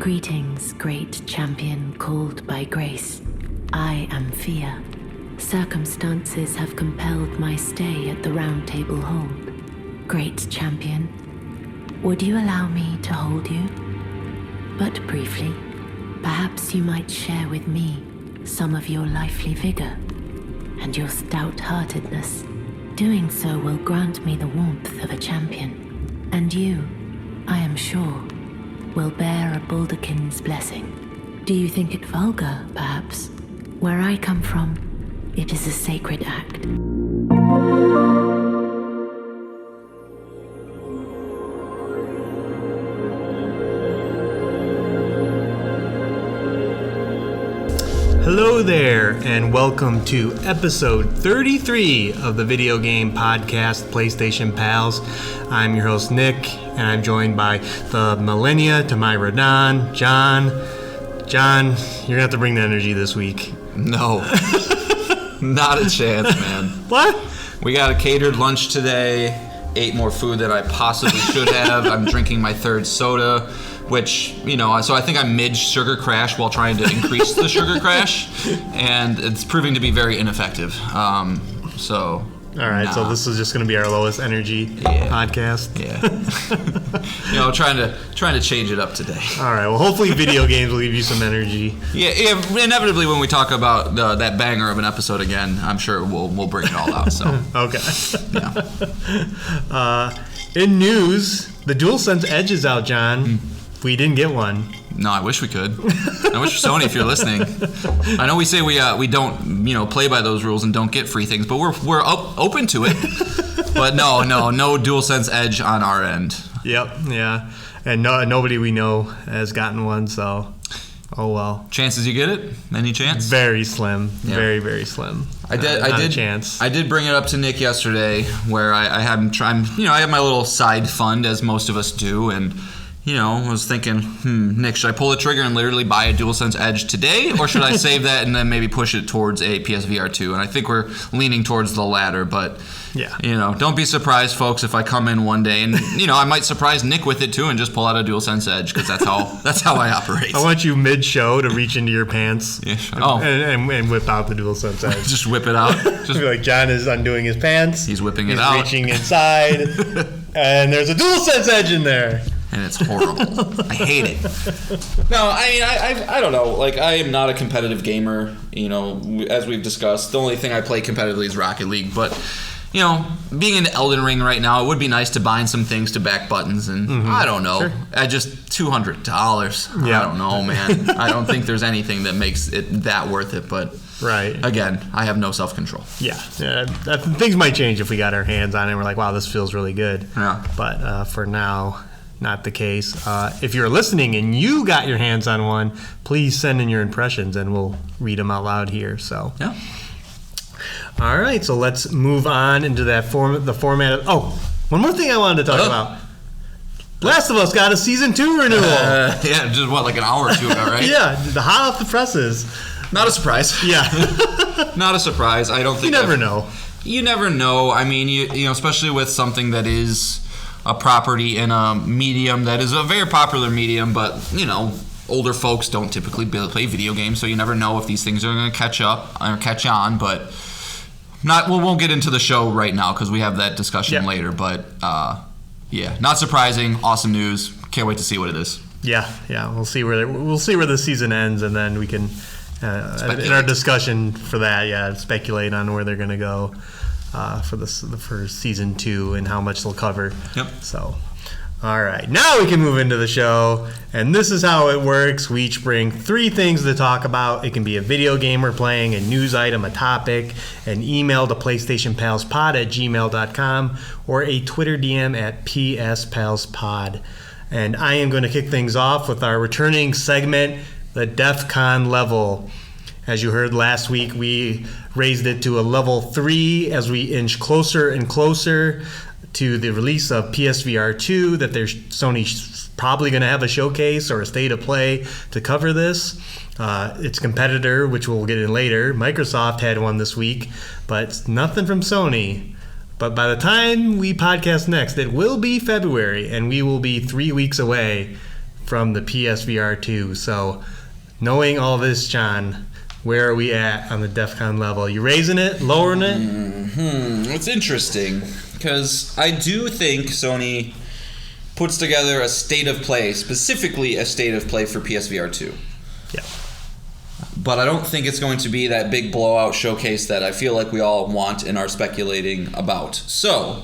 Greetings, great champion called by grace. I am Fia. Circumstances have compelled my stay at the Round Table Hold. Great champion, would you allow me to hold you? But briefly, perhaps you might share with me some of your lively vigor and your stout-heartedness. Doing so will grant me the warmth of a champion, and you, I am sure, will bear a Baldakin's blessing. Do you think it vulgar, perhaps? Where I come from, it is a sacred act. Hello there, and welcome to episode 33 of the video game podcast PlayStation Pals. I'm your host Nick, and I'm joined by the millennia to my Radon, Jon. Jon, you're gonna have to bring the energy this week. No, not a chance, man. What? We got a catered lunch today, ate more food than I possibly should have. I'm drinking my third soda, which, you know, so I think I'm mid-sugar crash while trying to increase the sugar crash, and it's proving to be very ineffective. All right, so this is just going to be our lowest energy podcast. Yeah. You know, trying to change it up today. All right, well, hopefully video games will give you some energy. Yeah, inevitably when we talk about that banger of an episode again, I'm sure we'll bring it all out. So okay. Yeah. In news, the DualSense Edge is out, Jon. We didn't get one. No, I wish we could. I wish Sony, if you're listening. I know we say we don't, you know, play by those rules and don't get free things, but we're open to it. But no DualSense Edge on our end. Yep, yeah, and nobody we know has gotten one, so oh well. Chances you get it? Any chance? Very slim. Yeah. Very, very slim. I did. Chance. I did bring it up to Nick yesterday, where I had him try. You know, I have my little side fund, as most of us do, and you know, I was thinking, Nick, should I pull the trigger and literally buy a DualSense Edge today, or should I save that and then maybe push it towards a PSVR 2? And I think we're leaning towards the latter, but yeah, you know, don't be surprised, folks, if I come in one day and, you know, I might surprise Nick with it too and just pull out a DualSense Edge, because that's how I operate. I want you mid-show to reach into your pants and whip out the DualSense Edge. Just whip it out. Just be like, Jon is undoing his pants. He's whipping it out. He's reaching inside, and there's a DualSense Edge in there. And it's horrible. I hate it. No, I mean, I don't know. Like, I am not a competitive gamer. You know, as we've discussed, the only thing I play competitively is Rocket League. But, you know, being into Elden Ring right now, it would be nice to bind some things to back buttons. And I don't know. Sure. At just $200. Yeah. I don't know, man. I don't think there's anything that makes it that worth it. But right. Again, I have no self-control. Yeah. Things might change if we got our hands on it and we're like, wow, this feels really good. Yeah. But for now, not the case. If you're listening and you got your hands on one, please send in your impressions and we'll read them out loud here. So yeah. All right, so let's move on into the format of. One more thing I wanted to talk about. Last of Us got a season 2 renewal. Yeah, just like an hour or two ago, right? Yeah, the hot off the presses. Not a surprise. Yeah. Not a surprise. I don't think you never know. You never know. I mean, you know, especially with something that is a property in a medium that is a very popular medium, but, you know, older folks don't typically play video games, so you never know if these things are going to catch up or catch on. But we won't get into the show right now because we have that discussion later. But yeah, not surprising. Awesome news. Can't wait to see what it is. Yeah. We'll see where the season ends, and then we can in our discussion for that, speculate on where they're going to go. For season 2 and how much they'll cover. Yep. So, all right. Now we can move into the show, and this is how it works. We each bring 3 things to talk about. It can be a video game we're playing, a news item, a topic, an email to PlayStationPalsPod@gmail.com, or a Twitter DM at PSPalsPod. And I am going to kick things off with our returning segment, the Defcon Level. As you heard last week, we raised it to a level 3 as we inch closer and closer to the release of PSVR 2, that Sony's probably going to have a showcase or a state of play to cover this. Its competitor, which we'll get in later, Microsoft, had one this week, but nothing from Sony. But by the time we podcast next, it will be February, and we will be 3 weeks away from the PSVR 2. So, knowing all this, John, where are we at on the Defcon level? You raising it, lowering it? It's interesting because I do think Sony puts together a state of play, specifically a state of play for PSVR 2. Yeah. But I don't think it's going to be that big blowout showcase that I feel like we all want and are speculating about. So,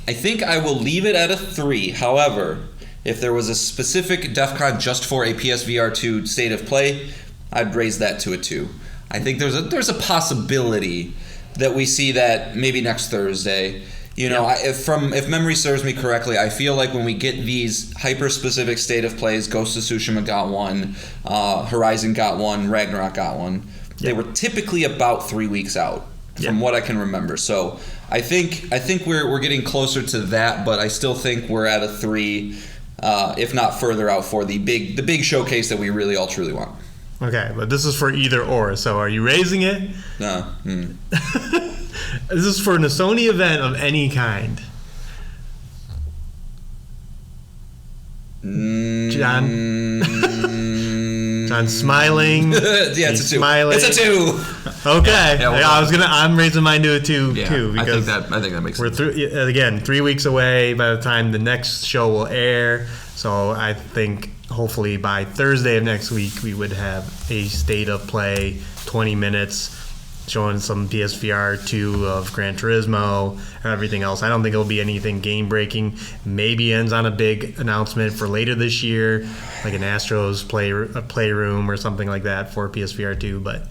I think I will leave it at a 3. However, if there was a specific Defcon just for a PSVR 2 state of play, I'd raise that to a 2. I think there's a possibility that we see that maybe next Thursday. You know, if memory serves me correctly, I feel like when we get these hyper-specific state of plays, Ghost of Tsushima got one, Horizon got one, Ragnarok got one. They were typically about 3 weeks out, from what I can remember. So I think we're getting closer to that, but I still think we're at a 3, if not further out for the big showcase that we really all truly want. Okay, but this is for either or. So are you raising it? No. This is for a Sony event of any kind. John's smiling. Yeah, it's a 2. Smiling. It's a 2. Okay. Yeah, I'm raising mine to a 2 yeah, too, because I think that makes sense. We're again 3 weeks away by the time the next show will air. So I think hopefully by Thursday of next week we would have a state of play, 20 minutes, showing some PSVR 2 of Gran Turismo and everything else. I don't think it'll be anything game breaking. Maybe ends on a big announcement for later this year, like an Astros playroom or something like that for PSVR 2. But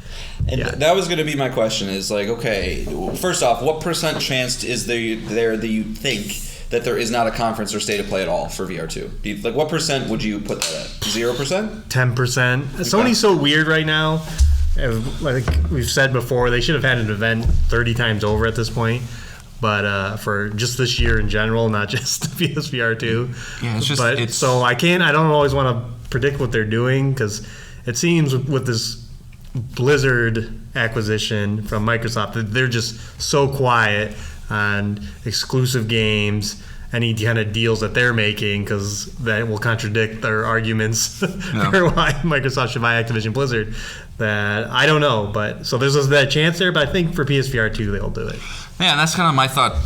that was going to be my question. Is like, okay, first off, what % chance is there that you think that there is not a conference or state of play at all for VR2? Like, what % would you put that at? 0%? 10%. Okay. Sony's so weird right now. Like we've said before, they should have had an event 30 times over at this point. But for just this year in general, not just PSVR 2. Yeah, it's just... So I don't always want to predict what they're doing, because it seems with this Blizzard acquisition from Microsoft that they're just so quiet on exclusive games, any kind of deals that they're making, because that will contradict their arguments for why Microsoft should buy Activision Blizzard. That I don't know, but so there's that chance there. But I think for PSVR 2 they'll do it. Yeah, and that's kind of my thought.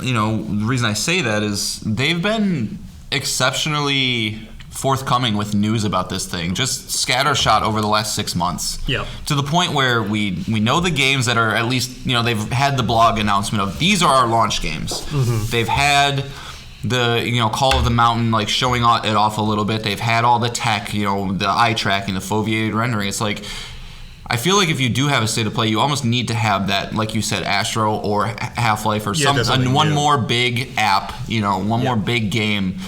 You know, the reason I say that is they've been exceptionally forthcoming with news about this thing, just scattershot over the last 6 months. Yeah. To the point where we know the games that are at least, you know, they've had the blog announcement of these are our launch games. Mm-hmm. They've had the, you know, Call of the Mountain, like showing it off a little bit. They've had all the tech, you know, the eye tracking, the foveated rendering. It's like, I feel like if you do have a state of play, you almost need to have that, like you said, Astro or Half-Life or one more big app, you know, more big game.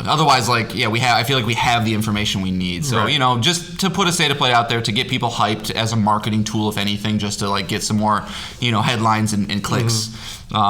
Otherwise, like, I feel like we have the information we need. So, you know, just to put a state of play out there to get people hyped as a marketing tool, if anything, just to like get some more, you know, headlines and clicks,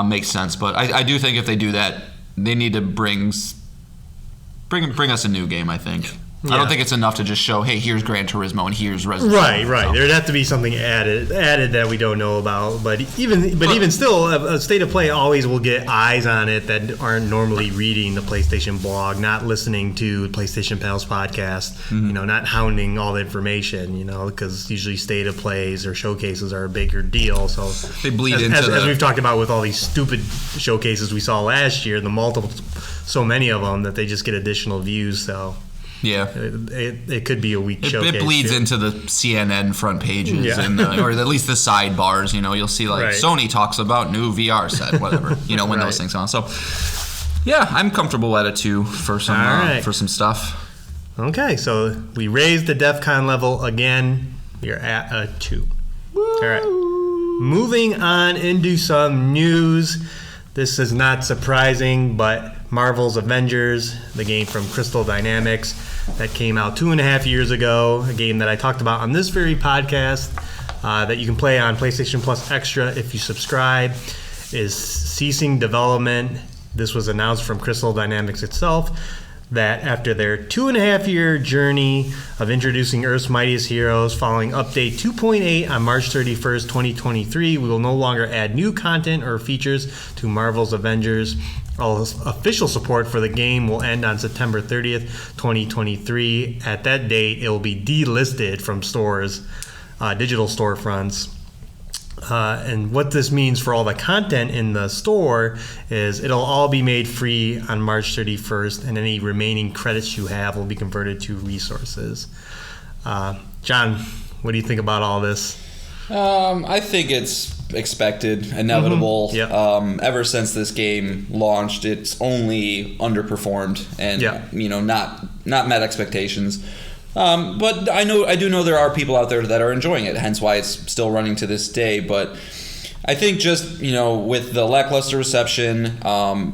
makes sense. But I do think if they do that, they need to bring us a new game, I think. Yeah. I don't think it's enough to just show, hey, here's Gran Turismo and here's Resident Evil. Right. So. There'd have to be something added that we don't know about. But even still, a state of play always will get eyes on it that aren't normally reading the PlayStation blog, not listening to PlayStation Pals podcast, you know, not hounding all the information, you know, because usually state of plays or showcases are a bigger deal. So they bleed as we've talked about with all these stupid showcases we saw last year, so many of them that they just get additional views. So. Yeah, it could be a weak showcase. It bleeds into the CNN front pages, or at least the sidebars. You know, you'll see like Sony talks about new VR set, whatever. You know, when those things come on. So, yeah, I'm comfortable at a 2 for some stuff. Okay, so we raised the Defcon level again. We are at a 2. Woo! All right, moving on into some news. This is not surprising, but Marvel's Avengers, the game from Crystal Dynamics that came out 2.5 years ago, a game that I talked about on this very podcast, that you can play on PlayStation Plus Extra if you subscribe, is ceasing development. This was announced from Crystal Dynamics itself, that after their 2.5-year journey of introducing Earth's Mightiest Heroes following update 2.8 on March 31st, 2023, we will no longer add new content or features to Marvel's Avengers. All official support for the game will end on September 30th, 2023. At that date, it will be delisted from stores, digital storefronts. And what this means for all the content in the store is it'll all be made free on March 31st, and any remaining credits you have will be converted to resources. John, what do you think about all this? I think it's expected, inevitable. Mm-hmm. Yep. Ever since this game launched, it's only underperformed and not met expectations. But I do know there are people out there that are enjoying it, hence why it's still running to this day. But I think just, with the lackluster reception,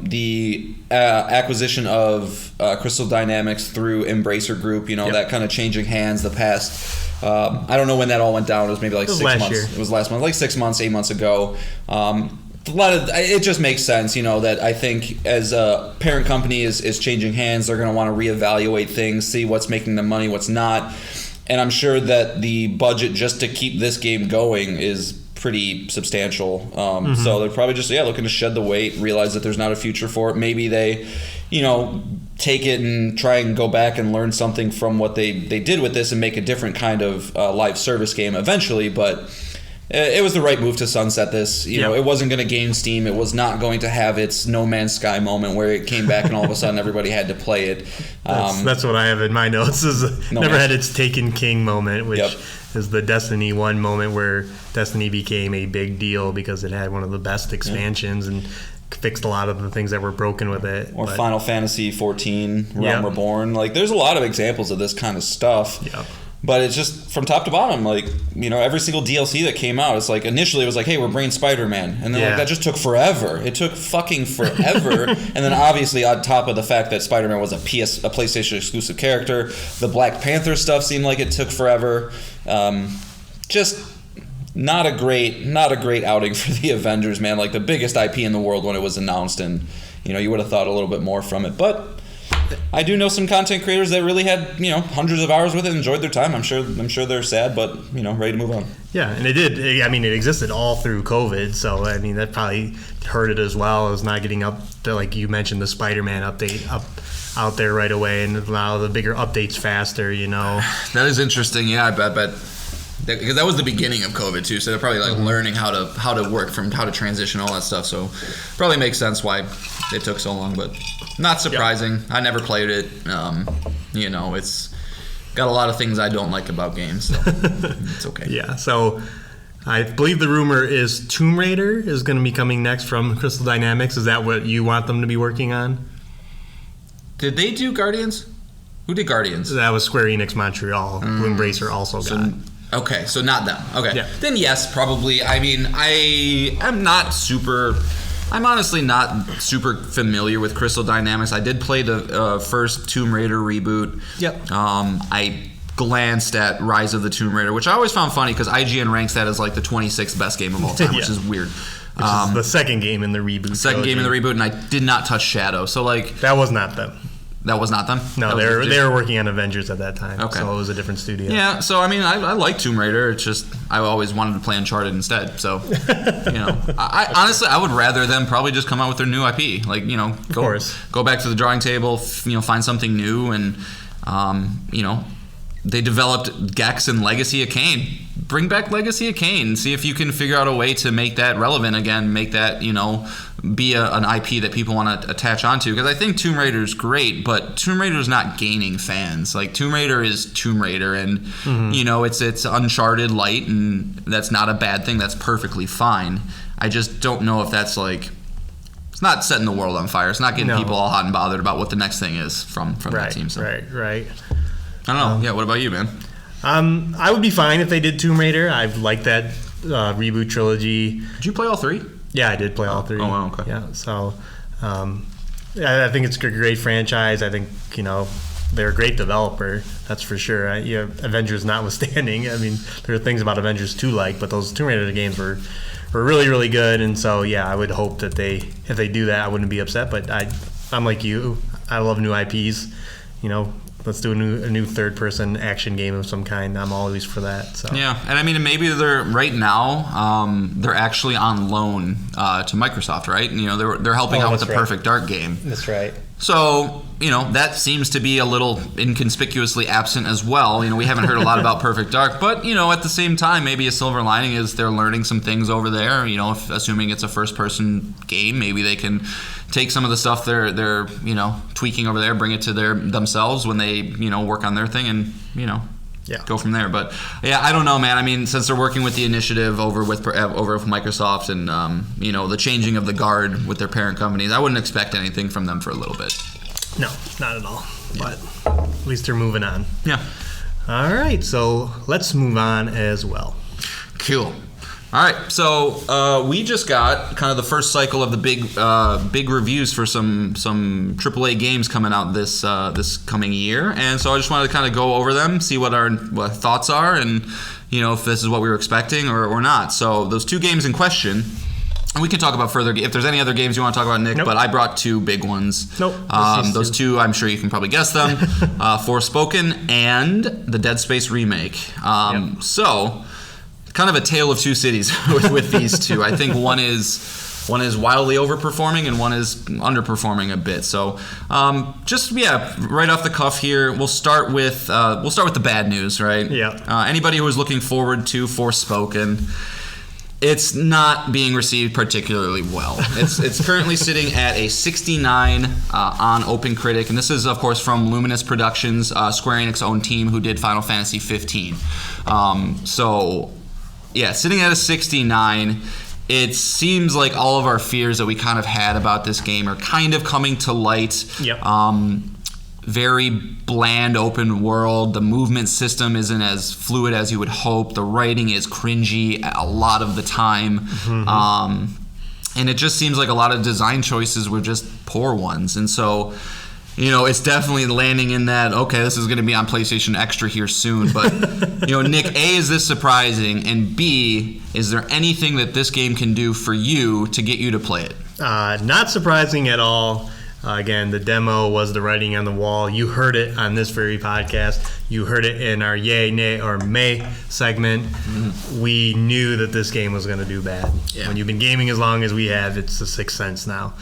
the acquisition of Crystal Dynamics through Embracer Group, that kind of changing hands the past. I don't know when that all went down. It was maybe like 6 months. Year. It was last month, like 6 months, 8 months ago. It just makes sense, that I think as a parent company is changing hands, they're going to want to reevaluate things, see what's making them money, what's not. And I'm sure that the budget just to keep this game going is pretty substantial. So they're probably just looking to shed the weight, realize that there's not a future for it. Maybe they, take it and try and go back and learn something from what they did with this and make a different kind of live service game eventually. But it was the right move to sunset this. It wasn't going to gain steam. It was not going to have its No Man's Sky moment where it came back and all of a sudden everybody had to play it. That's what I have in my notes. Never had its Taken King moment, which is the Destiny 1 moment where Destiny became a big deal because it had one of the best expansions and fixed a lot of the things that were broken with it. Or Final Fantasy 14, Realm Reborn. There's a lot of examples of this kind of stuff. Yep. But it's just from top to bottom, every single DLC that came out, it's initially it was hey, we're bringing Spider-Man. And then that just took forever. It took fucking forever. And then obviously on top of the fact that Spider-Man was a PlayStation exclusive character, the Black Panther stuff seemed like it took forever. Just not a great outing for the Avengers, man. The biggest IP in the world when it was announced, and you would have thought a little bit more from it. But I do know some content creators that really had hundreds of hours with it, enjoyed their time. I'm sure they're sad, but ready to move on. Yeah, and it did. I mean, it existed all through COVID, so I mean that probably hurt it as well as not getting up to, like you mentioned, the Spider-Man update out there right away, and allow the bigger updates faster. That is interesting. Yeah, I bet. Because that was the beginning of COVID too, so they're probably learning how to work from how to transition all that stuff. So probably makes sense why it took so long, but not surprising. I never played it. It's got a lot of things I don't like about games, so it's okay. Yeah. So I believe the rumor is Tomb Raider is going to be coming next from Crystal Dynamics. Is that what you want them to be working on? Did they do Guardians? Who did Guardians? That was Square Enix Montreal, who Embracer also got. Okay, so not them. Okay. Yeah. Then yes, probably. I mean, I'm honestly not super familiar with Crystal Dynamics. I did play the first Tomb Raider reboot. Yep. I glanced at Rise of the Tomb Raider, which I always found funny because IGN ranks that as the 26th best game of all time, which is weird. Which is the second game in the reboot. Second game in the reboot, and I did not touch Shadow. So that was not them. That was not them? No, they were working on Avengers at that time, okay. So it was a different studio. Yeah, so I mean, I like Tomb Raider. It's just I always wanted to play Uncharted instead. So, I honestly I would rather them probably just come out with their new IP. Go back to the drawing table, find something new, and they developed Gex and Legacy of Kain. Bring back Legacy of Kain. See if you can figure out a way to make that relevant again. Make that be an IP that people want to attach onto. Because I think Tomb Raider is great, but Tomb Raider is not gaining fans. Tomb Raider is Tomb Raider, and it's Uncharted light, and that's not a bad thing. That's perfectly fine. I just don't know if that's it's not setting the world on fire. It's not getting people all hot and bothered about what the next thing is from that team. So. Right. I don't know. What about you, man? I would be fine if they did Tomb Raider. I like that reboot trilogy. Did you play all three? Yeah, I did play all three. Oh, wow, okay. Yeah, so I think it's a great franchise. I think, they're a great developer, that's for sure. Avengers notwithstanding. I mean, there are things about Avengers to like, but those Tomb Raider games were really, really good. And so, yeah, I would hope that if they do that, I wouldn't be upset. But I'm like you. I love new IPs. let's do a new third-person action game of some kind. I'm always for that. So yeah, and I mean, maybe they're right now. They're actually on loan to Microsoft, right? You know, they're helping out with the Perfect Dark game. That's right. So, you know, that seems to be a little inconspicuously absent as well. You know, we haven't heard a lot about Perfect Dark, but, you know, at the same time, maybe a silver lining is they're learning some things over there. You know, assuming it's a first-person game, maybe they can take some of the stuff they're you know, tweaking over there, bring it to themselves when they, you know, work on their thing and, you know, go from there. But yeah, I don't know, man. I mean, since they're working with the initiative over with Microsoft and you know, the changing of the guard with their parent companies, I wouldn't expect anything from them for a little bit. No, not at all. But at least they're moving on. Yeah. All right, so let's move on as well. Cool. All right, so we just got kind of the first cycle of the big reviews for some AAA games coming out this coming year, and so I just wanted to kind of go over them, see what our thoughts are, and you know, if this is what we were expecting or not. So those two games in question, and we can talk about further if there's any other games you want to talk about, Nick. Nope. But I brought two big ones. Nope. Those two, I'm sure you can probably guess them: Forspoken and the Dead Space remake. So. Kind of a tale of two cities with these two. I think one is wildly overperforming and one is underperforming a bit. So right off the cuff here, we'll start with the bad news, right? Yeah. Anybody who was looking forward to Forspoken, it's not being received particularly well. It's currently sitting at a 69 on OpenCritic, and this is, of course, from Luminous Productions, Square Enix own team who did Final Fantasy 15. Yeah, sitting at a 69, it seems like all of our fears that we kind of had about this game are kind of coming to light. Yep. Very bland open world. The movement system isn't as fluid as you would hope. The writing is cringy a lot of the time. Mm-hmm. And it just seems like a lot of design choices were just poor ones. And so, you know, it's definitely landing in that, okay, this is going to be on PlayStation Extra here soon. But, you know, Nick, A, is this surprising? And B, is there anything that this game can do for you to get you to play it? Not surprising at all. Again, the demo was the writing on the wall. You heard it on this very podcast. You heard it in our Yay, Nay, or May segment. Mm-hmm. We knew that this game was going to do bad. Yeah. When you've been gaming as long as we have, it's the sixth sense now.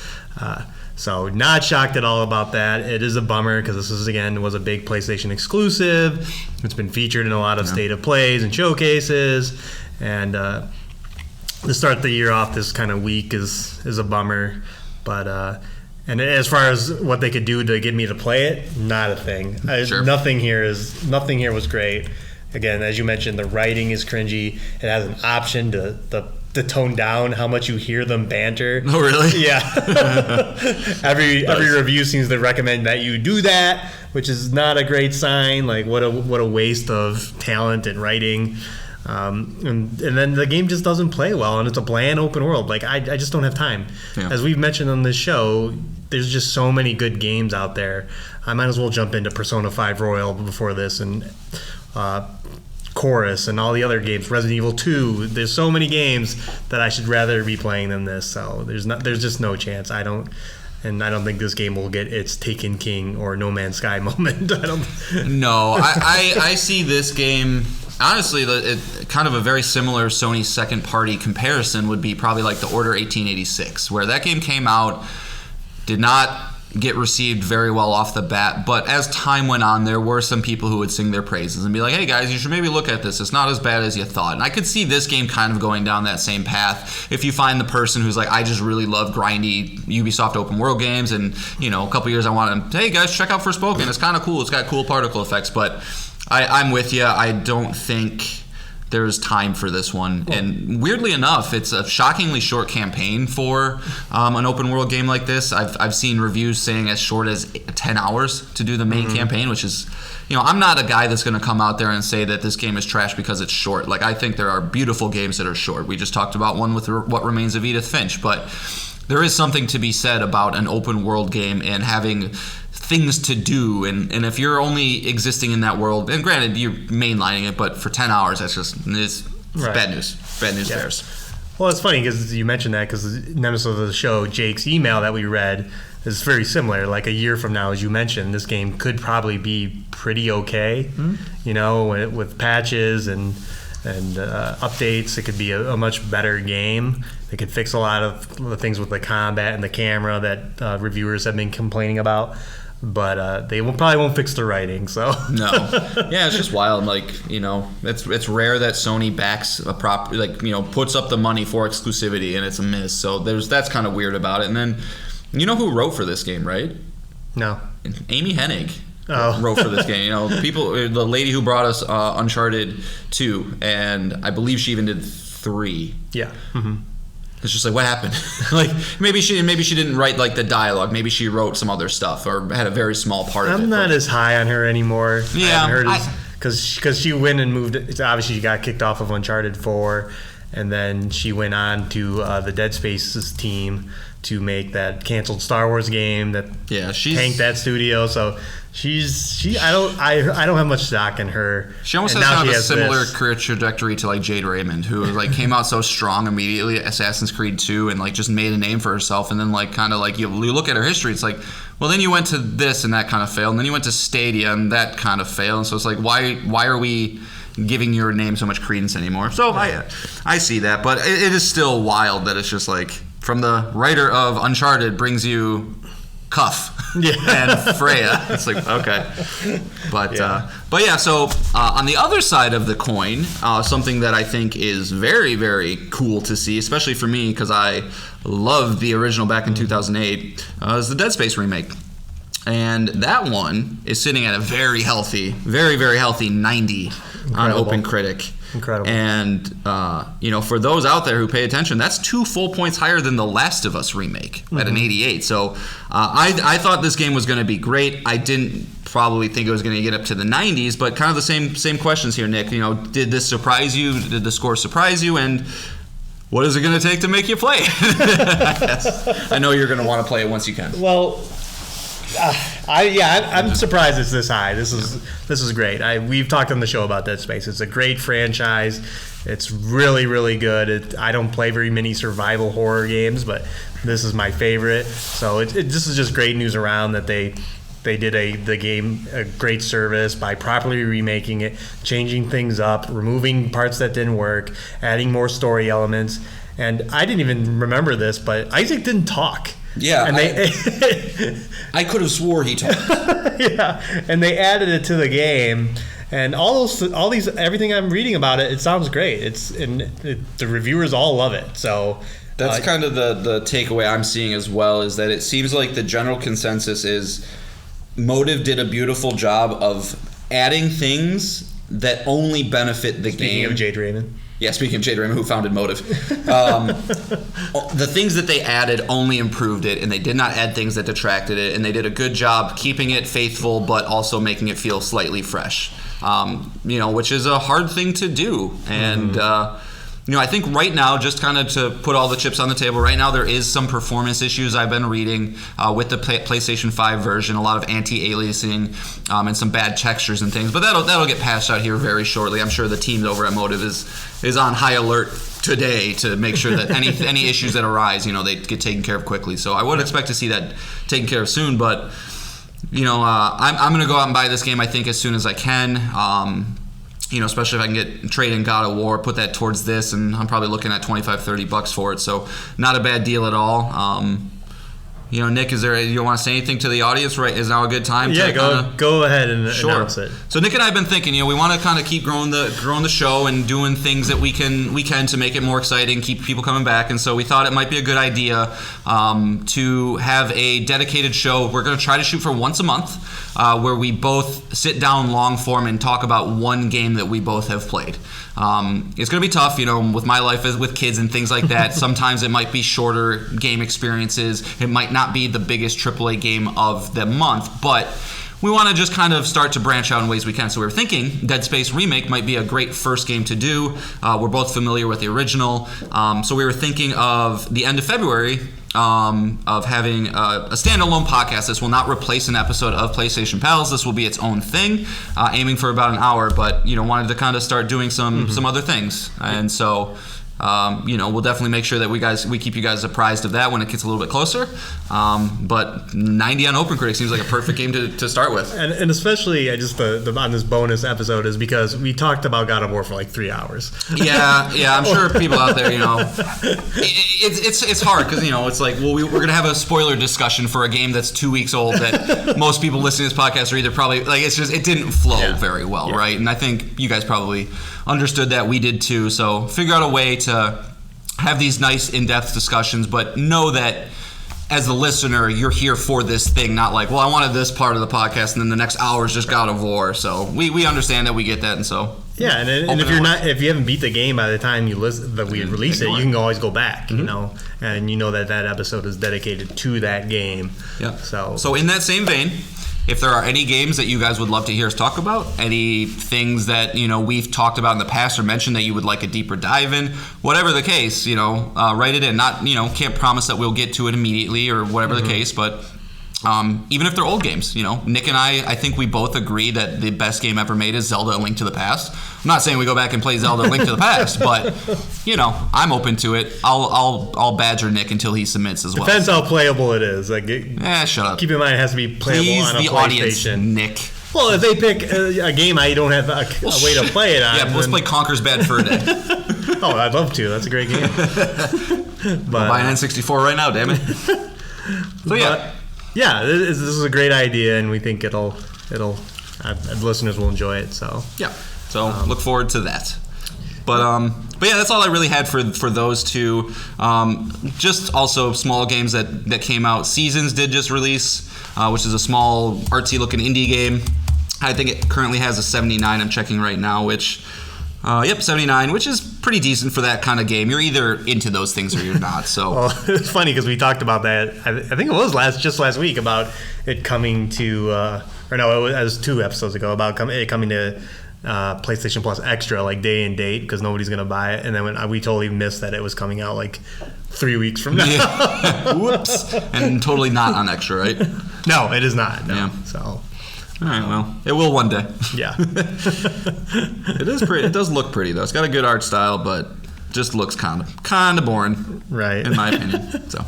So not shocked at all about that. It is a bummer because this is, again, was a big PlayStation exclusive. It's been featured in a lot of state of plays and showcases. And to start the year off this kind of week is a bummer. But and as far as what they could do to get me to play it, not a thing. Sure. Nothing here was great. Again, as you mentioned, the writing is cringy. It has an option to tone down how much you hear them banter. Oh, really? Yeah. Every review seems to recommend that you do that, which is not a great sign. Like, what a waste of talent and writing. And then the game just doesn't play well, and it's a bland open world. Like, I just don't have time. Yeah. As we've mentioned on this show, there's just so many good games out there. I might as well jump into Persona 5 Royal before this, and Chorus and all the other games, Resident Evil 2. There's so many games that I should rather be playing than this. So there's just no chance. I don't think this game will get its Taken King or No Man's Sky moment. No, I see this game. Honestly, kind of a very similar Sony second-party comparison would be probably like The Order 1886, where that game came out, did not get received very well off the bat, but as time went on, there were some people who would sing their praises and be like, hey guys, you should maybe look at this. It's not as bad as you thought. And I could see this game kind of going down that same path. If you find the person who's like, I just really love grindy Ubisoft open world games, and, you know, a couple years I want to, hey guys, check out Forspoken. It's kind of cool. It's got cool particle effects, but I'm with you. I don't think there's time for this one. And weirdly enough, it's a shockingly short campaign for an open world game like this. I've seen reviews saying as short as 10 hours to do the main campaign, which is, you know, I'm not a guy that's going to come out there and say that this game is trash because it's short. Like, I think there are beautiful games that are short. We just talked about one with What Remains of Edith Finch, but there is something to be said about an open world game and having things to do, and if you're only existing in that world, and granted you're mainlining it, but for 10 hours, it's right. Bad news bears. Well, it's funny because you mentioned that, because Nemesis of the show, Jake's email that we read, is very similar. Like a year from now, as you mentioned, this game could probably be pretty okay. You know, with patches and updates, it could be a much better game. They could fix a lot of the things with the combat and the camera that reviewers have been complaining about. But they probably won't fix the writing. So no, yeah, it's just wild. Like, you know, it's rare that Sony backs a puts up the money for exclusivity, and it's a miss. So that's kind of weird about it. And then, you know who wrote for this game, right? No, Amy Hennig. Wrote for this game. You know, the lady who brought us Uncharted 2, and I believe she even did 3. Yeah. It's just like, what happened? Like maybe she didn't write like the dialogue. Maybe she wrote some other stuff or had a very small part of it. I'm not as high on her anymore. Yeah, because she went and moved. Obviously, she got kicked off of Uncharted 4, and then she went on to the Dead Space's team to make that canceled Star Wars game that tanked that studio. So I don't have much stock in her. She almost has kind of a similar career trajectory to like Jade Raymond, who like came out so strong immediately at Assassin's Creed 2 and like just made a name for herself, and then like kind of like you look at her history, it's like, well, then you went to this and that kind of failed, and then you went to Stadia and that kind of failed, and so it's like why are we giving your name so much credence anymore? So I see that, but it is still wild that it's just like, from the writer of Uncharted brings you Cuff and Freya. It's like, okay. But yeah, so on the other side of the coin, something that I think is very, very cool to see, especially for me because I loved the original back in 2008, is the Dead Space remake. And that one is sitting at a very, very healthy 90 on OpenCritic. Incredible. And, for those out there who pay attention, that's 2 full points higher than the Last of Us remake at an 88. So I thought this game was going to be great. I didn't probably think it was going to get up to the 90s, but kind of the same questions here, Nick. You know, did this surprise you? Did the score surprise you? And what is it going to take to make you play it? I know you're going to want to play it once you can. Well, I'm surprised it's this high. This is great. We've talked on the show about Dead Space. It's a great franchise. It's really, really good. I don't play very many survival horror games, but this is my favorite. So this is just great news around that they did the game a great service by properly remaking it, changing things up, removing parts that didn't work, adding more story elements. And I didn't even remember this, but Isaac didn't talk. Yeah, and I could have swore he talked. Yeah, and they added it to the game, and everything I'm reading about it, it sounds great. The reviewers all love it. So that's kind of the takeaway I'm seeing as well, is that it seems like the general consensus is Motive did a beautiful job of adding things that only benefit the game. Speaking of Jade Raymond. Yeah, speaking of Jade Raymond, who founded Motive. The things that they added only improved it, and they did not add things that detracted it, and they did a good job keeping it faithful, but also making it feel slightly fresh, which is a hard thing to do. And, I think right now, just kind of to put all the chips on the table, right now there is some performance issues I've been reading with the PlayStation 5 version, a lot of anti-aliasing and some bad textures and things. But that'll get patched out here very shortly. I'm sure the team over at Motive is on high alert today to make sure that any issues that arise, they get taken care of quickly. So I would expect to see that taken care of soon. But I'm going to go out and buy this game, I think, as soon as I can. Especially if I can trade in God of War, put that towards this, and I'm probably looking at $25-$30 for it. So not a bad deal at all. Nick, you want to say anything to the audience? Right, is now a good time? Yeah, go ahead and announce it. So Nick and I have been thinking, we want to kind of keep growing the show and doing things that we can to make it more exciting, keep people coming back. And so we thought it might be a good idea to have a dedicated show. We're going to try to shoot for once a month, where we both sit down long form and talk about one game that we both have played. It's going to be tough, with my life with kids and things like that. Sometimes it might be shorter game experiences. It might not be the biggest AAA game of the month, but we want to just kind of start to branch out in ways we can. So we were thinking Dead Space Remake might be a great first game to do. We're both familiar with the original. So we were thinking of the end of February of having a standalone podcast. This will not replace an episode of PlayStation Pals. This will be its own thing, aiming for about an hour, but wanted to kind of start doing some other things. And so We'll definitely make sure that we keep you guys apprised of that when it gets a little bit closer. But 90 on OpenCritic seems like a perfect game to start with. And especially just on this bonus episode is because we talked about God of War for like 3 hours. Yeah, I'm sure people out there, it's hard because it's like, well, we're gonna have a spoiler discussion for a game that's 2 weeks old that most people listening to this podcast are either probably like it didn't flow very well, right? And I think you guys probably understood that. We did too. So figure out a way to have these nice in-depth discussions, but know that as the listener, you're here for this thing, not like, well, I wanted this part of the podcast and then the next hour is just God of War. So we understand that, we get that, and so yeah, and if you haven't beat the game by the time you listen that we release it, you can always go back, and that episode is dedicated to that game. Yeah. So in that same vein, if there are any games that you guys would love to hear us talk about, any things that we've talked about in the past or mentioned that you would like a deeper dive in, whatever the case, write it in. Not can't promise that we'll get to it immediately or whatever the case, but even if they're old games, Nick and I think we both agree that the best game ever made is Zelda: A Link to the Past. I'm not saying we go back and play Zelda: A Link to the Past, but I'm open to it. I'll badger Nick until he submits as well. Depends how playable it is. Like, shut up. Keep in mind it has to be playable on a PlayStation. Audience, Nick. Well, if they pick a game I don't have a way to play it on, let's play Conker's Bad Fur Day. Oh, I'd love to. That's a great game. But buy an N64 right now, damn it. So yeah, this is a great idea, and we think the listeners will enjoy it. So look forward to that. But yeah, that's all I really had for those two. Just also small games that came out. Seasons did just release, which is a small artsy looking indie game. I think it currently has a 79. I'm checking right now, which 79, which is pretty decent for that kind of game. You're either into those things or you're not. So well, it's funny because we talked about that. I think it was last week about it coming to, it was 2 episodes ago about it coming to PlayStation Plus Extra, like day and date, because nobody's gonna buy it. And then when we totally missed that it was coming out like 3 weeks from now. Yeah. Whoops! And totally not on Extra, right? No, it is not. No. Yeah. So. All right, well, it will one day. Yeah. It is pretty. It does look pretty though. It's got a good art style, but just looks kind of boring, right? In my opinion. So,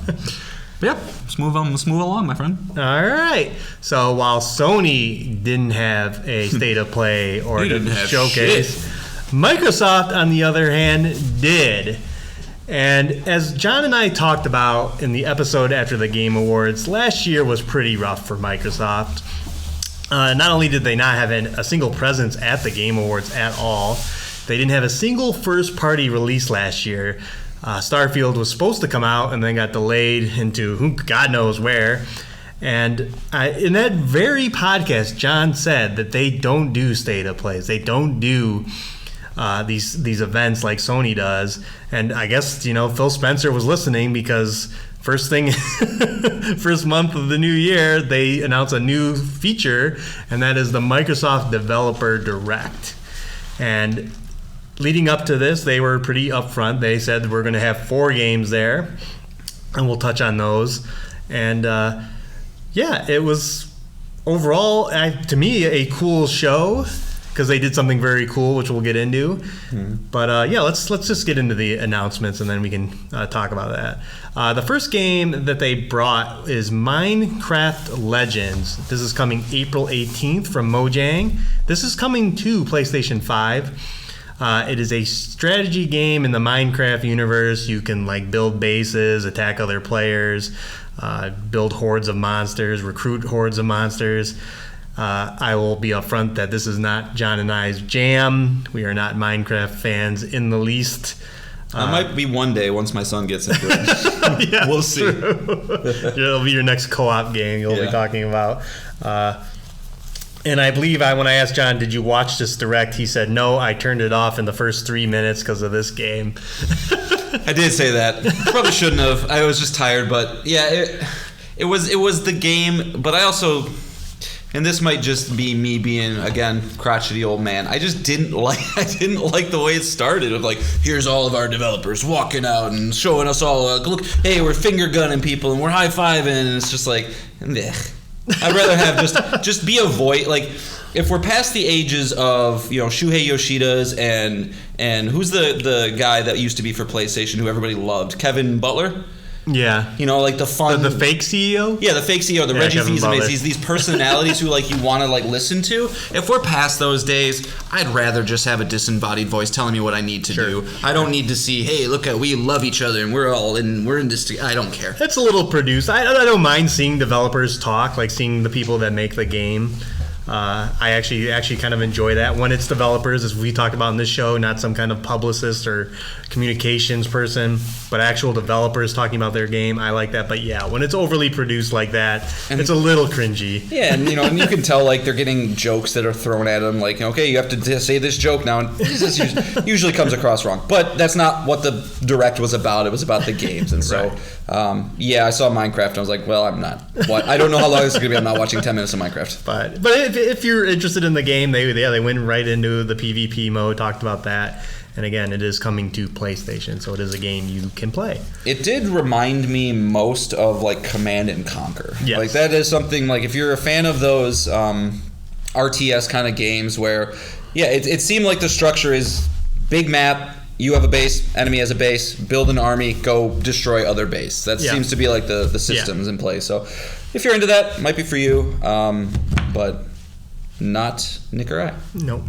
but yeah, let's move on. Let's move along, my friend. All right. So while Sony didn't have a state of play or a showcase, Microsoft, on the other hand, did. And as John and I talked about in the episode after the Game Awards, last year was pretty rough for Microsoft. Not only did they not have a single presence at the Game Awards at all, they didn't have a single first-party release last year. Starfield was supposed to come out and then got delayed into God knows where. And in that very podcast, John said that they don't do state of plays. They don't do these events like Sony does. And I guess Phil Spencer was listening because first month of the new year, they announced a new feature, and that is the Microsoft Developer Direct. And leading up to this, they were pretty upfront. They said we're going to have 4 games there, and we'll touch on those. And it was overall, to me, a cool show because they did something very cool, which we'll get into. But let's just get into the announcements, and then we can talk about that. The first game that they brought is Minecraft Legends. This is coming April 18th from Mojang. This is coming to PlayStation 5. It is a strategy game in the Minecraft universe. You can build bases, attack other players, build hordes of monsters, recruit hordes of monsters. I will be upfront that this is not John and I's jam. We are not Minecraft fans in the least. I might be one day once my son gets into it. Yeah, we'll see. It'll be your next co-op game you'll be talking about. And I believe when I asked John, did you watch this direct? He said, no, I turned it off in the first 3 minutes because of this game. I did say that. Probably shouldn't have. I was just tired, but yeah, it was the game. But I also, and this might just be me being, again, crotchety old man, I just didn't like the way it started of here's all of our developers walking out and showing us all, look, hey, we're finger gunning people and we're high-fiving, and it's just I'd rather have just be a voice. if we're past the ages of, Shuhei Yoshida's and who's the guy that used to be for PlayStation who everybody loved, Kevin Butler. Yeah. Like the fun... The fake CEO? Yeah, the fake CEO, the Reggie Fils-Aimés, these personalities who, you want to, listen to. If we're past those days, I'd rather just have a disembodied voice telling me what I need to do. I don't need to see, hey, look, we love each other and we're in this... I don't care. It's a little produced. I don't mind seeing developers talk, seeing the people that make the game. I actually kind of enjoy that when it's developers, as we talked about in this show, not some kind of publicist or communications person, but actual developers talking about their game. I like that. But yeah, when it's overly produced like that, it's a little cringy. Yeah, and and you can tell they're getting jokes that are thrown at them. Okay, you have to say this joke now, and this usually comes across wrong. But that's not what the direct was about. It was about the games, and so I saw Minecraft, and I was like, well, I'm not. I don't know how long this is gonna be. I'm not watching 10 minutes of Minecraft. But if you're interested in the game, they went right into the PvP mode, talked about that. And again, it is coming to PlayStation, so it is a game you can play. It did remind me most of Command and Conquer. Yes. That is something if you're a fan of those RTS kind of games where, it seemed like the structure is big map. You have a base, enemy has a base, build an army, go destroy other base. That seems to be the systems in play. So if you're into that, it might be for you, but not Nick or I. Nope.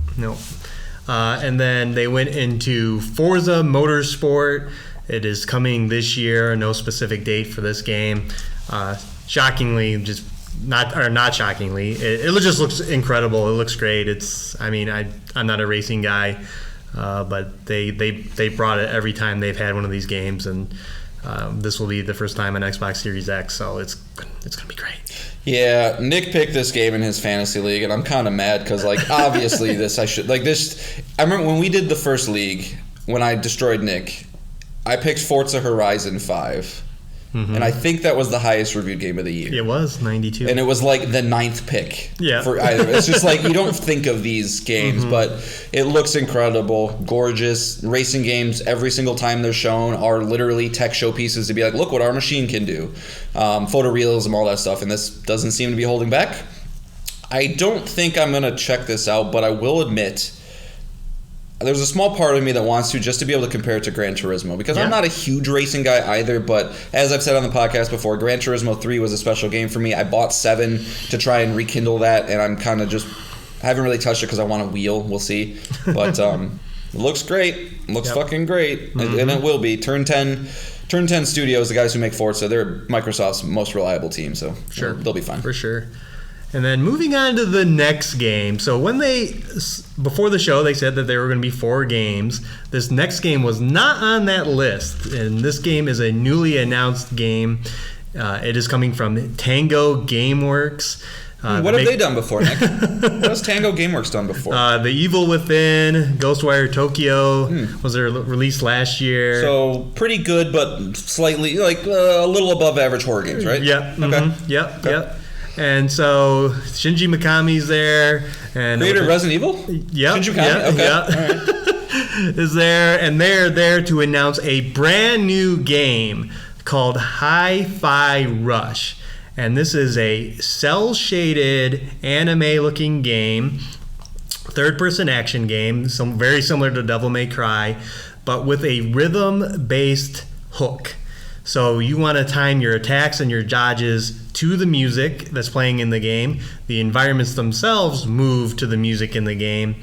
And then they went into Forza Motorsport. It is coming this year. No specific date for this game. Shockingly, not shockingly, it just looks incredible. It looks great. I'm not a racing guy. But they brought it every time they've had one of these games, and this will be the first time on Xbox Series X, so it's gonna be great. Yeah, Nick picked this game in his fantasy league, and I'm kind of mad because obviously I remember when we did the first league, when I destroyed Nick, I picked Forza Horizon 5. Mm-hmm. And I think that was the highest reviewed game of the year. It was 92, and it was the 9th pick. Yeah, for either. It's just you don't think of these games, but it looks incredible, gorgeous. Racing games every single time they're shown are literally tech showpieces to be look what our machine can do, photorealism, all that stuff, and this doesn't seem to be holding back. I don't think I'm gonna check this out, but I will admit, there's a small part of me that wants to, just to be able to compare it to Gran Turismo, because I'm not a huge racing guy either, but as I've said on the podcast before, Gran Turismo 3 was a special game for me. I bought 7 to try and rekindle that, and I'm kind of just haven't really touched it because I want a wheel. We'll see. But it looks great. Looks fucking great. And it will be. Turn 10 Studios, the guys who make Forza, they're Microsoft's most reliable team, so sure, they'll be fine. For sure. And then moving on to the next game. So before the show, they said that there were going to be 4 games. This next game was not on that list. And this game is a newly announced game. It is coming from Tango Gameworks. What have they done before, Nick? What has Tango Gameworks done before? The Evil Within, Ghostwire Tokyo was released last year. So pretty good, but slightly, a little above average horror games, right? Yep. Okay. Yep. And so Shinji Mikami's there, and creator of Resident Evil. Yep. Shinji Mikami. Okay. Yep. All right. Is there, and they're there to announce a brand new game called Hi-Fi Rush, and this is a cel-shaded anime-looking game, third-person action game, very similar to Devil May Cry, but with a rhythm-based hook. So you want to time your attacks and your dodges to the music that's playing in the game. The environments themselves move to the music in the game.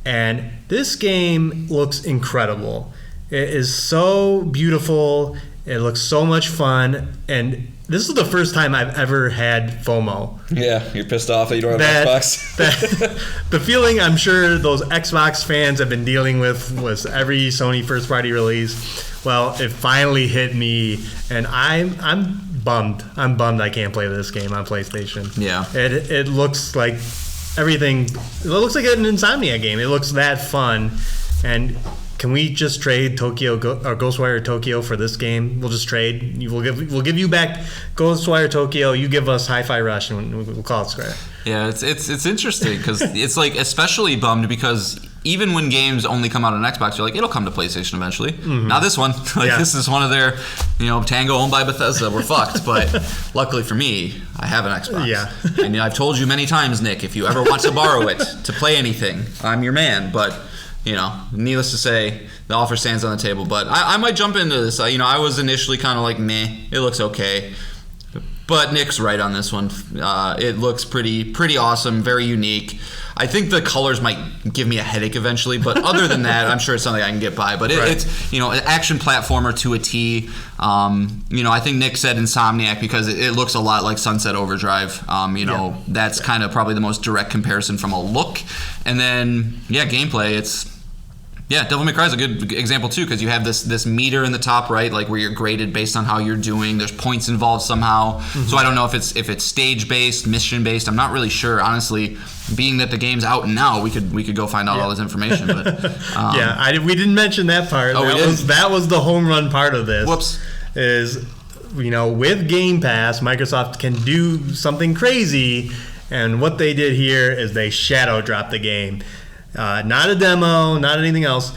And this game looks incredible. It is so beautiful. It looks so much fun. And this is the first time I've ever had FOMO. Yeah, you're pissed off that you don't have Xbox. The feeling I'm sure those Xbox fans have been dealing with was every Sony first-party release. Well, it finally hit me, and I'm bummed. I'm bummed I can't play this game on PlayStation. Yeah. It looks like everything. It looks like an Insomniac game. It looks that fun. And can we just trade Ghostwire Tokyo for this game? We'll just trade. We'll give you back Ghostwire Tokyo. You give us Hi-Fi Rush, and we'll call it square. Yeah, it's interesting because it's especially bummed because even when games only come out on Xbox, you're like, it'll come to PlayStation eventually. Not this one. This is one of their, Tango owned by Bethesda. We're fucked. But luckily for me, I have an Xbox. Yeah. And I've told you many times, Nick, if you ever want to borrow it to play anything, I'm your man. But, needless to say, the offer stands on the table. But I might jump into this. I was initially kind of like, meh, it looks okay. But Nick's right on this one. It looks pretty awesome, very unique. I think the colors might give me a headache eventually, but other than that, I'm sure it's something I can get by. But it's an action platformer to a T. I think Nick said Insomniac because it looks a lot like Sunset Overdrive. That's kind of probably the most direct comparison from a look. And then, gameplay, Devil May Cry is a good example too, because you have this meter in the top right, like where you're graded based on how you're doing. There's points involved somehow, so I don't know if it's stage based, mission based. I'm not really sure, honestly. Being that the game's out now, we could go find out all this information. But we didn't mention that part. Oh, that was the home run part of this. Whoops. Is with Game Pass, Microsoft can do something crazy, and what they did here is they shadow dropped the game. Not a demo, not anything else.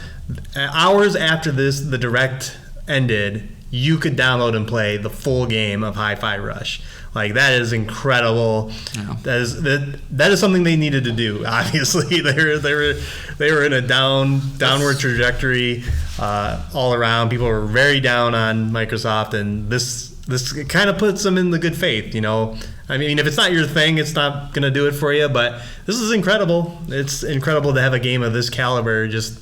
Hours after the direct ended, you could download and play the full game of Hi-Fi Rush. Like, that is incredible. Yeah. That is something they needed to do. Obviously, they were in a downward trajectory all around. People were very down on Microsoft, and this kind of puts them in the good faith. I mean, if it's not your thing, it's not going to do it for you, but this is incredible. It's incredible to have a game of this caliber just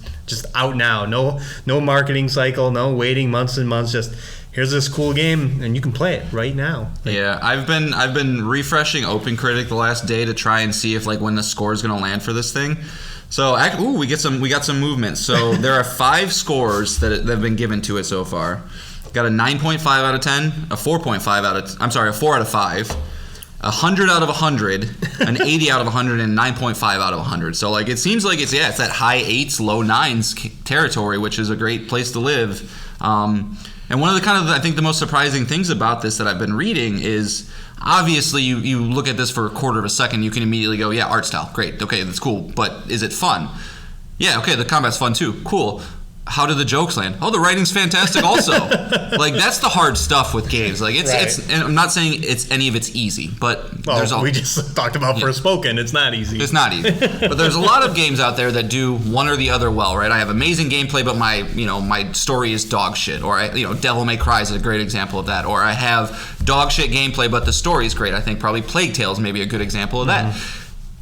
out now. No marketing cycle, no waiting months and months. Just here's this cool game, and you can play it right now. I've been refreshing OpenCritic the last day to try and see if when the score is going to land for this thing. So, we got some movement. So there are 5 scores that have been given to it so far. Got a 9.5 out of 10, a 4 out of 5. 100 out of 100, an 80 out of 100, and 9.5 out of 100. So it seems like it's that high 8s, low 9s territory, which is a great place to live. And one of the I think the most surprising things about this that I've been reading is obviously you look at this for a quarter of a second, you can immediately go, yeah, art style, great, okay, that's cool, but is it fun? Yeah, okay, the combat's fun too, cool. How did the jokes land? Oh, the writing's fantastic also. That's the hard stuff with games. It's and I'm not saying any of it's easy, but we just talked about Forspoken. It's not easy. It's not easy. But there's a lot of games out there that do one or the other well, right? I have amazing gameplay, but my story is dog shit. Or Devil May Cry is a great example of that. Or I have dog shit gameplay, but the story is great. I think probably Plague Tale is maybe a good example of that.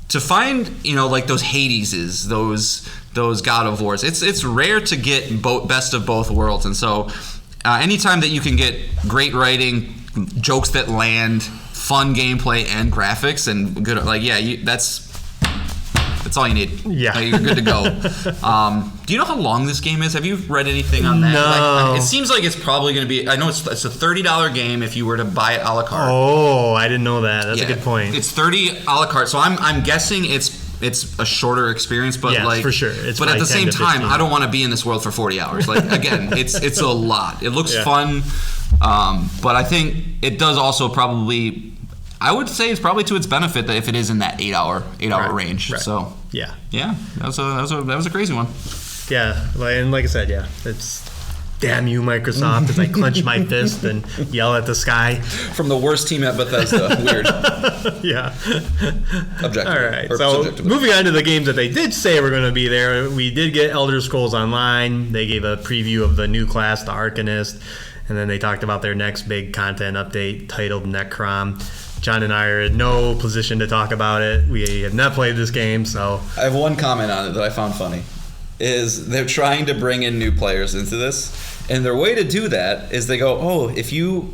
To find those Hadeses, those God of Wars, it's rare to get best of both worlds. And so anytime that you can get great writing, jokes that land, fun gameplay, and graphics, and good, that's all you need. Yeah. You're good to go. Do you know how long this game is? Have you read anything on that? No. It seems like it's probably going to be, I know it's a $30 game if you were to buy it a la carte. Oh, I didn't know that. That's a good point. It's $30 a la carte, so I'm guessing it's a shorter experience, but for sure. But at the same time, I don't want to be in this world for 40 hours. Again, it's a lot. It looks fun, but I think it does also probably, I would say it's probably to its benefit that if it is in that 8 hour range. Right. So yeah, that was a crazy one. Yeah, and like I said, it's damn you, Microsoft, as I clench my fist and yell at the sky. From the worst team at Bethesda. Weird. Yeah. Objectively. All right. So moving on to the games that they did say were going to be there, we did get Elder Scrolls Online. They gave a preview of the new class, the Arcanist, and then they talked about their next big content update titled Necrom. John and I are in no position to talk about it. We have not played this game, so... I have one comment on it that I found funny. Is they're trying to bring in new players into this, and their way to do that is they go, if you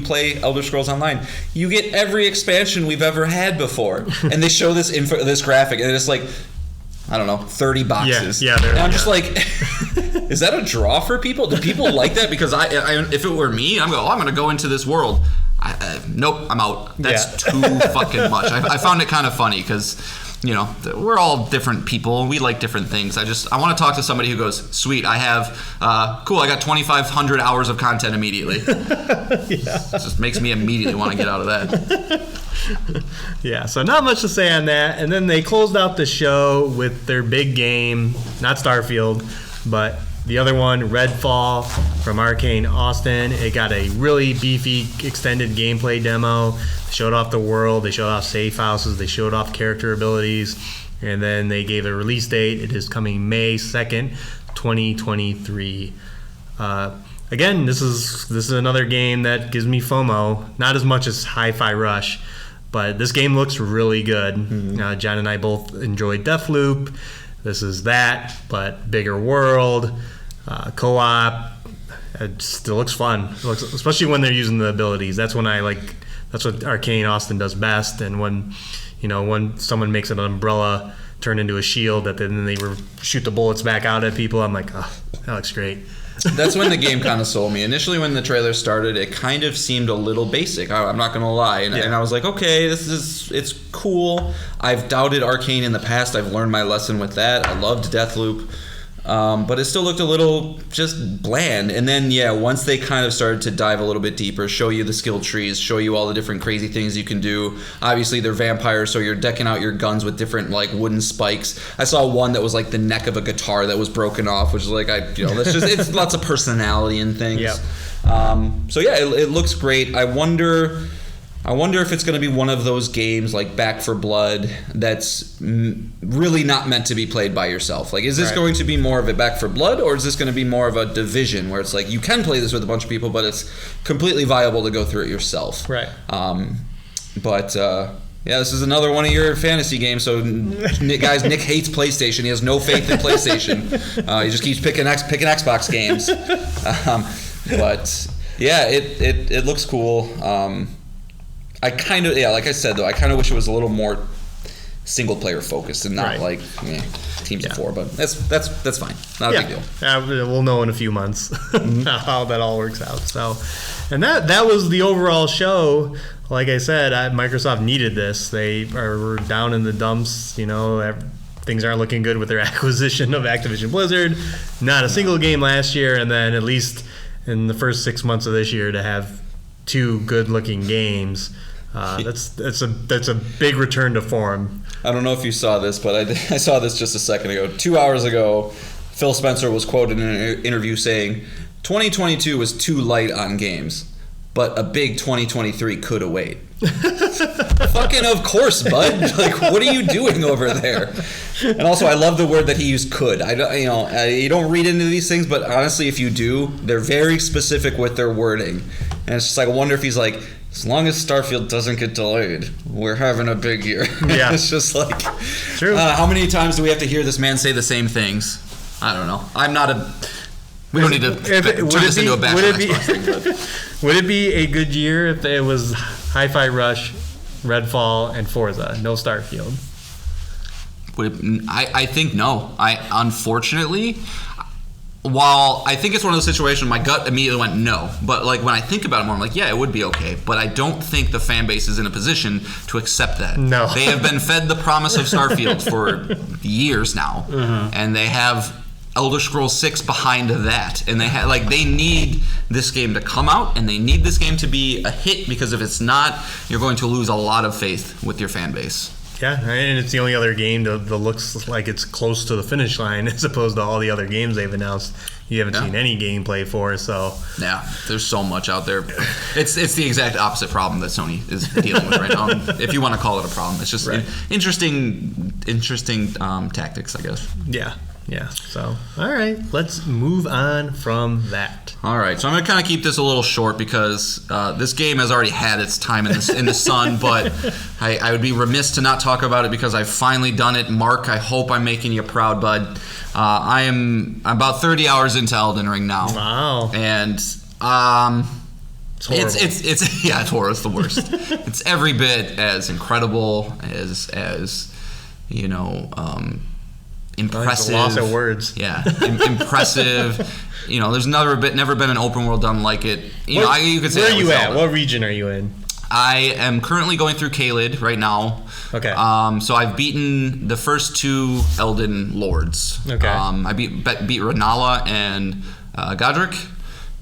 play Elder Scrolls Online, you get every expansion we've ever had before. And they show this graphic, and it's like, I don't know, 30 boxes. Yeah. And I'm just like, is that a draw for people? Do people like that? Because if it were me, I'm going to go into this world. Nope, I'm out. That's too fucking much. I found it kind of funny because, we're all different people. We like different things. I want to talk to somebody who goes, sweet, I have, cool, I got 2,500 hours of content immediately. It just makes me immediately want to get out of that. Yeah, so not much to say on that. And then they closed out the show with their big game, not Starfield, but the other one, Redfall from Arcane Austin. It got a really beefy extended gameplay demo. They showed off the world, they showed off safe houses, they showed off character abilities, and then they gave a release date. It is coming May 2nd, 2023. Again, this is another game that gives me FOMO. Not as much as Hi-Fi Rush, but this game looks really good. Mm-hmm. John and I both enjoyed Deathloop. This is that, but bigger world, co-op. It still looks fun. It looks, especially when they're using the abilities. That's when I like. That's what Arcane Austin does best. And when someone makes an umbrella turn into a shield, that then they shoot the bullets back out at people, I'm like, oh, that looks great. That's when the game kind of sold me. Initially, when the trailer started, it kind of seemed a little basic. I'm not going to lie. And I was like, okay, it's cool. I've doubted Arcane in the past. I've learned my lesson with that. I loved Deathloop. But it still looked a little just bland. And then, once they kind of started to dive a little bit deeper, show you the skill trees, show you all the different crazy things you can do. Obviously, they're vampires, so you're decking out your guns with different, like, wooden spikes. I saw one that was like the neck of a guitar that was broken off, which is like, that's just, it's lots of personality and things. Yep. It looks great. I wonder if it's going to be one of those games like Back 4 Blood that's really not meant to be played by yourself. Like, is this going to be more of a Back 4 Blood, or is this going to be more of a Division where it's like you can play this with a bunch of people, but it's completely viable to go through it yourself? Right. This is another one of your fantasy games. So, Nick hates PlayStation. He has no faith in PlayStation. He just keeps picking Xbox games. It looks cool. I kind of, like I said, though, I kind of wish it was a little more single-player focused and not like teams of four. But that's fine. Not a big deal. We'll know in a few months how that all works out. So, and that was the overall show. Like I said, Microsoft needed this. They were down in the dumps. Things aren't looking good with their acquisition of Activision Blizzard. Not a single game last year, and then at least in the first 6 months of this year to have 2 good-looking games. That's a big return to form. I don't know if you saw this, but I saw this just a second ago. 2 hours ago, Phil Spencer was quoted in an interview saying, 2022 was too light on games, but a big 2023 could await. Fucking of course, bud. Like, what are you doing over there? And also, I love the word that he used, could. You don't read into these things, but honestly, if you do, they're very specific with their wording. And it's just like, I wonder if he's like, as long as Starfield doesn't get delayed, we're having a big year. Yeah. It's just like, true. How many times do we have to hear this man say the same things? I don't know. We don't need to turn this into a back on Xbox thing, but. Would it be a good year if it was Hi-Fi Rush, Redfall, and Forza, no Starfield? I think no. Unfortunately, while I think it's one of those situations, my gut immediately went no. But like when I think about it more, I'm like, it would be okay. But I don't think the fan base is in a position to accept that. No. They have been fed the promise of Starfield for years now, and they have Elder Scrolls 6 behind that, and they need this game to come out, and they need this game to be a hit, because if it's not, you're going to lose a lot of faith with your fan base. Yeah, and it's the only other game that looks like it's close to the finish line as opposed to all the other games they've announced. You haven't seen any gameplay for, so yeah, there's so much out there. It's the exact opposite problem that Sony is dealing with right now. If you want to call it a problem, it's just interesting tactics, I guess. Yeah, so, all right, let's move on from that. All right, so I'm going to kind of keep this a little short because this game has already had its time in the sun, but I would be remiss to not talk about it because I've finally done it. Mark, I hope I'm making you proud, bud. I'm about 30 hours into Elden Ring now. Wow. And it's horrible. It's horrible. It's the worst. It's every bit as incredible as impressive. Loss of words. Yeah, impressive. There's never been an open world done like it. You could say. Where are you at? What region are you in? I am currently going through Caelid right now. Okay. So I've beaten the first 2 Elden Lords. Okay. I beat Renala and Godric,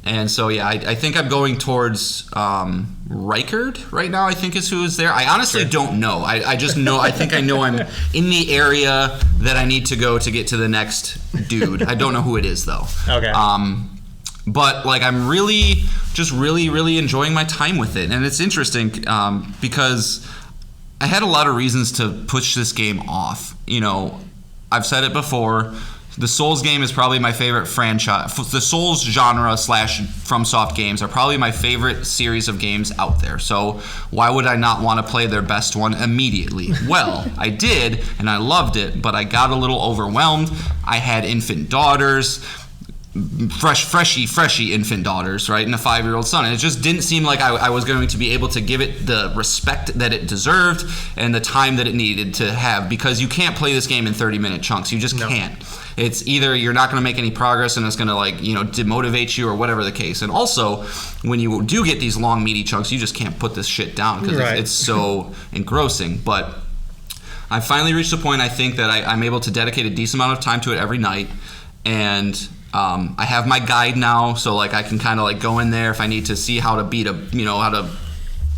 And so, yeah, I think I'm going towards Reichard right now, I think is who is there. I honestly don't know. I just know, I think I know I'm in the area that I need to go to get to the next dude. I don't know who it is, though. Okay. But, like, I'm really enjoying my time with it. And it's interesting because I had a lot of reasons to push this game off. You know, I've said it before. The Souls game is probably my favorite franchise. The Souls genre / FromSoft games are probably my favorite series of games out there. So why would I not want to play their best one immediately? Well, I did, and I loved it, but I got a little overwhelmed. I had infant daughters, freshy infant daughters, right, and a 5-year-old son. And it just didn't seem like I was going to be able to give it the respect that it deserved and the time that it needed to have, because you can't play this game in 30-minute chunks. You just can't. It's either you're not going to make any progress and it's going to, like, you know, demotivate you or whatever the case. And also, when you do get these long, meaty chunks, you just can't put this shit down because it's so engrossing. But I finally reached the point, I think, that I'm able to dedicate a decent amount of time to it every night. And I have my guide now, so, like, I can kind of, like, go in there if I need to see how to beat how to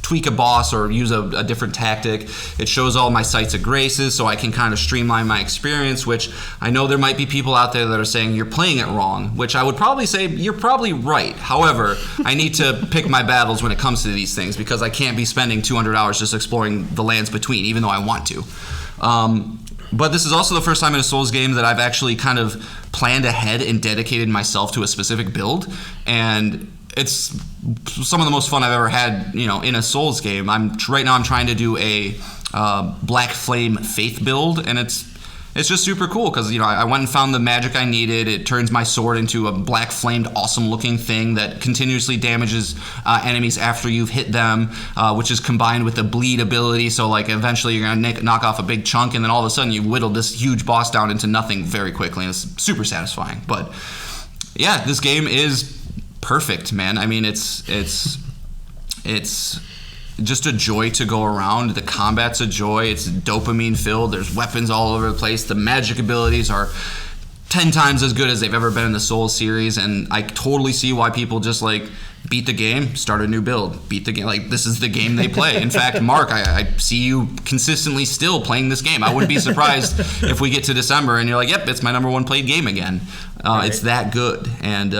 tweak a boss or use a different tactic. It shows all my sites of graces, so I can kind of streamline my experience, which I know there might be people out there that are saying you're playing it wrong, which I would probably say you're probably right. However, I need to pick my battles when it comes to these things, because I can't be spending 200 hours just exploring the lands between, even though I want to. But this is also the first time in a Souls game that I've actually kind of planned ahead and dedicated myself to a specific build, and it's some of the most fun I've ever had, you know, in a Souls game. Right now I'm trying to do a Black Flame Faith build, and it's just super cool because, you know, I went and found the magic I needed. It turns my sword into a black flamed, awesome looking thing that continuously damages enemies after you've hit them, which is combined with the bleed ability. So, like, eventually you're gonna knock off a big chunk, and then all of a sudden you whittle this huge boss down into nothing very quickly, and it's super satisfying. But yeah, this game is perfect, man. I mean, it's just a joy to go around. The combat's a joy. It's dopamine filled. There's weapons all over the place. The magic abilities are 10 times as good as they've ever been in the Souls series, and I totally see why people just, like, beat the game, start a new build, beat the game. Like, this is the game they play. In fact, Mark, I see you consistently still playing this game. I wouldn't be surprised if we get to December and you're like, yep, it's my number one played game again. It's that good. And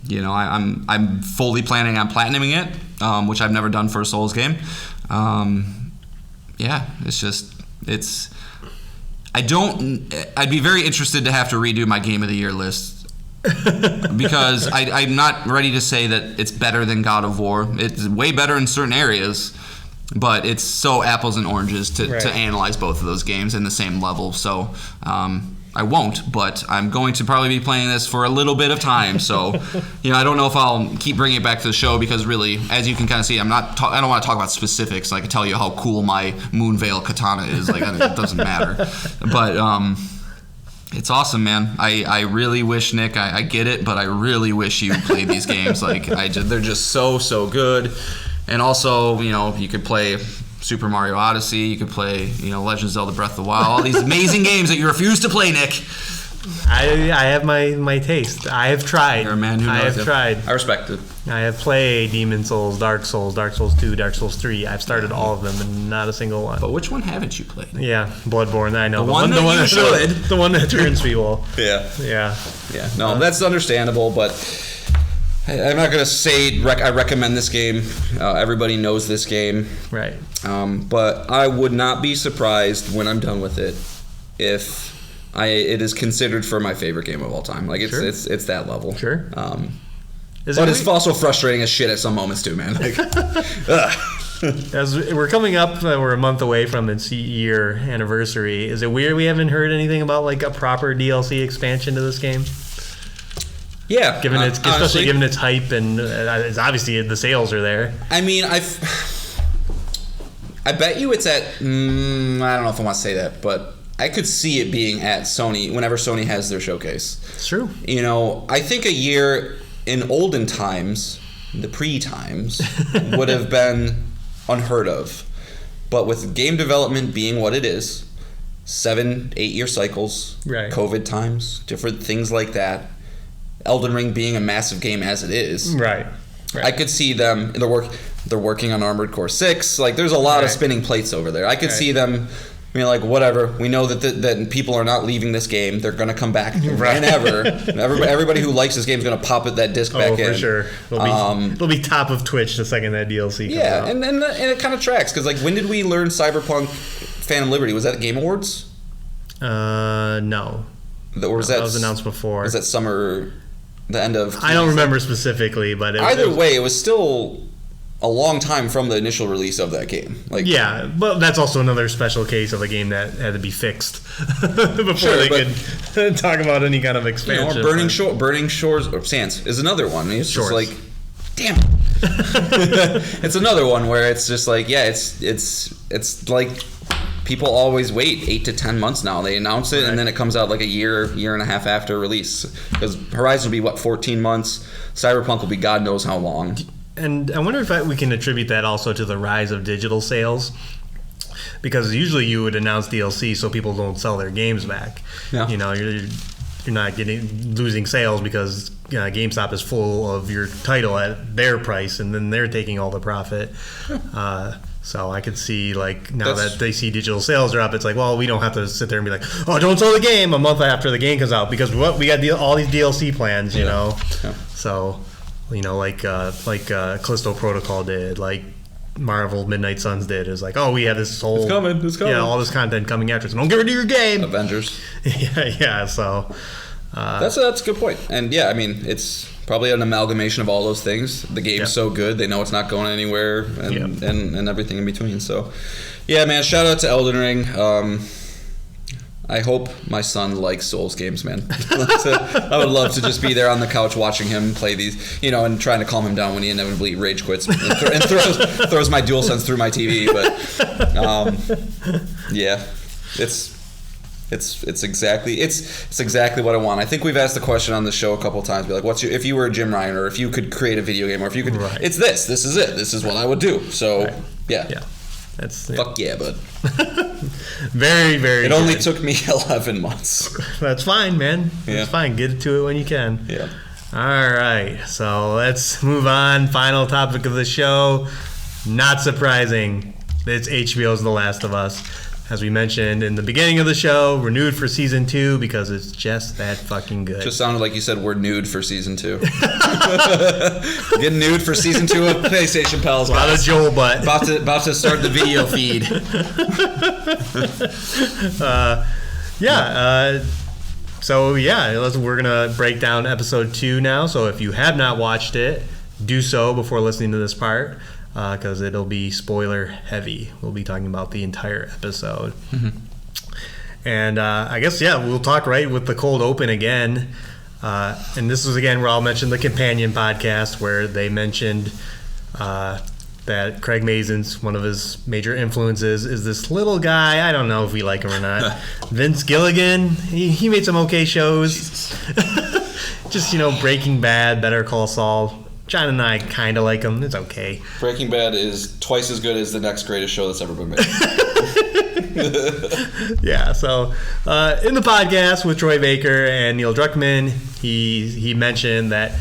you know, I'm fully planning on platinuming it, which I've never done for a Souls game. Yeah, I'd be very interested to have to redo my Game of the Year list because I'm not ready to say that it's better than God of War. It's way better in certain areas, but it's so apples and oranges to analyze both of those games in the same level. So I won't, but I'm going to probably be playing this for a little bit of time. So, you know, I don't know if I'll keep bringing it back to the show because really, as you can kind of see, I don't want to talk about specifics. I can tell you how cool my Moonveil katana is. Like, it doesn't matter. But it's awesome, man. I really wish, Nick, I get it, but I really wish you played these games. Like, they're just so good. And also, you know, you could play Super Mario Odyssey, you could play, you know, Legend of Zelda Breath of the Wild, all these amazing games that you refuse to play, Nick. I have my taste. I have tried. You're a man who knows. I have tried. I respect it. I have played Demon Souls, Dark Souls 2, Dark Souls 3. I've started all of them, and not a single one. But which one haven't you played? Yeah, Bloodborne. I know the one that you should. The one that turns people. Yeah. No, that's understandable, but I'm not going to say I recommend this game. Everybody knows this game. Right. But I would not be surprised when I'm done with it if it is considered for my favorite game of all time. Like, it's that level. Sure. But it's also frustrating as shit at some moments too, man. Like, as we're coming up, we're a month away from its year anniversary. Is it weird we haven't heard anything about, like, a proper DLC expansion to this game? Yeah, especially given its hype and it's obviously the sales are there. I mean, I bet you it's at. I don't know if I want to say that, but I could see it being at Sony whenever Sony has their showcase. It's true. You know, I think a year in olden times, the pre-times, would have been unheard of. But with game development being what it is, 7-8 year cycles, right. COVID times, different things like that. Elden Ring being a massive game as it is. Right. I could see them. They're working on Armored Core 6. Like, there's a lot of spinning plates over there. I could see them. I mean, like, whatever. We know that people are not leaving this game. They're going to come back whenever. Everybody who likes this game is going to pop that disc back in. Oh, for sure. It'll be top of Twitch the second that DLC comes out. And it kind of tracks. Because, like, when did we learn Cyberpunk Phantom Liberty? Was that at Game Awards? No. Or was that was announced before. Was that summer, the end of... I don't remember specifically, but... Either way, it was still... a long time from the initial release of that game. Like, yeah, but that's also another special case of a game that had to be fixed before they could talk about any kind of expansion. Burning Shores or Sands is another one. It's just like, damn. It's another one where it's just like, yeah, it's like people always wait 8 to 10 months now. They announce it and then it comes out like a year and a half after release. Because Horizon will be 14 months. Cyberpunk will be God knows how long. And I wonder if we can attribute that also to the rise of digital sales, because usually you would announce DLC so people don't sell their games back. Yeah. You're not losing sales because GameStop is full of your title at their price, and then they're taking all the profit. So I could see, like, now that they see digital sales are up, it's like, well, we don't have to sit there and be like, oh, don't sell the game a month after the game comes out, because we got all these DLC plans, you know. Yeah. So. Like Callisto Protocol did, like Marvel Midnight Suns did. Is like, oh, we had this whole... It's coming. Yeah, all this content coming after us. Don't get rid of your game. Avengers. yeah, so... That's a good point. And yeah, I mean, it's probably an amalgamation of all those things. The game's so good, they know it's not going anywhere, and everything in between. So, yeah, man, shout out to Elden Ring. I hope my son likes Souls games, man. I would love to just be there on the couch watching him play these, and trying to calm him down when he inevitably rage quits and throws my DualSense through my TV. But yeah, it's exactly what I want. I think we've asked the question on the show a couple of times. Be like, if you were a Jim Ryan, or if you could create a video game, or if you could, it's this. This is it. This is what I would do. So yeah. Fuck yeah, bud. Very, very It only took me 11 months. That's fine, man. That's fine. Get to it when you can. Yeah. All right. So let's move on. Final topic of the show. Not surprising. It's HBO's The Last of Us. As we mentioned in the beginning of the show, renewed for season 2 because it's just that fucking good. Just sounded like you said we're nude for season 2. Getting nude for season 2 of PlayStation Pals. A lot of Joel butt. About to start the video feed. We're going to break down episode 2 now. So if you have not watched it, do so before listening to this part. Because it'll be spoiler heavy. We'll be talking about the entire episode. Mm-hmm. And I guess, we'll talk right with the cold open again. And this was, again, where I'll mention the companion podcast where they mentioned that Craig Mazin's, one of his major influences, is this little guy. I don't know if we like him or not. Vince Gilligan. He made some okay shows. Just, Breaking Bad, Better Call Saul. John and I kind of like him. It's okay. Breaking Bad is twice as good as the next greatest show that's ever been made. Yeah, so in the podcast with Troy Baker and Neil Druckmann, he mentioned that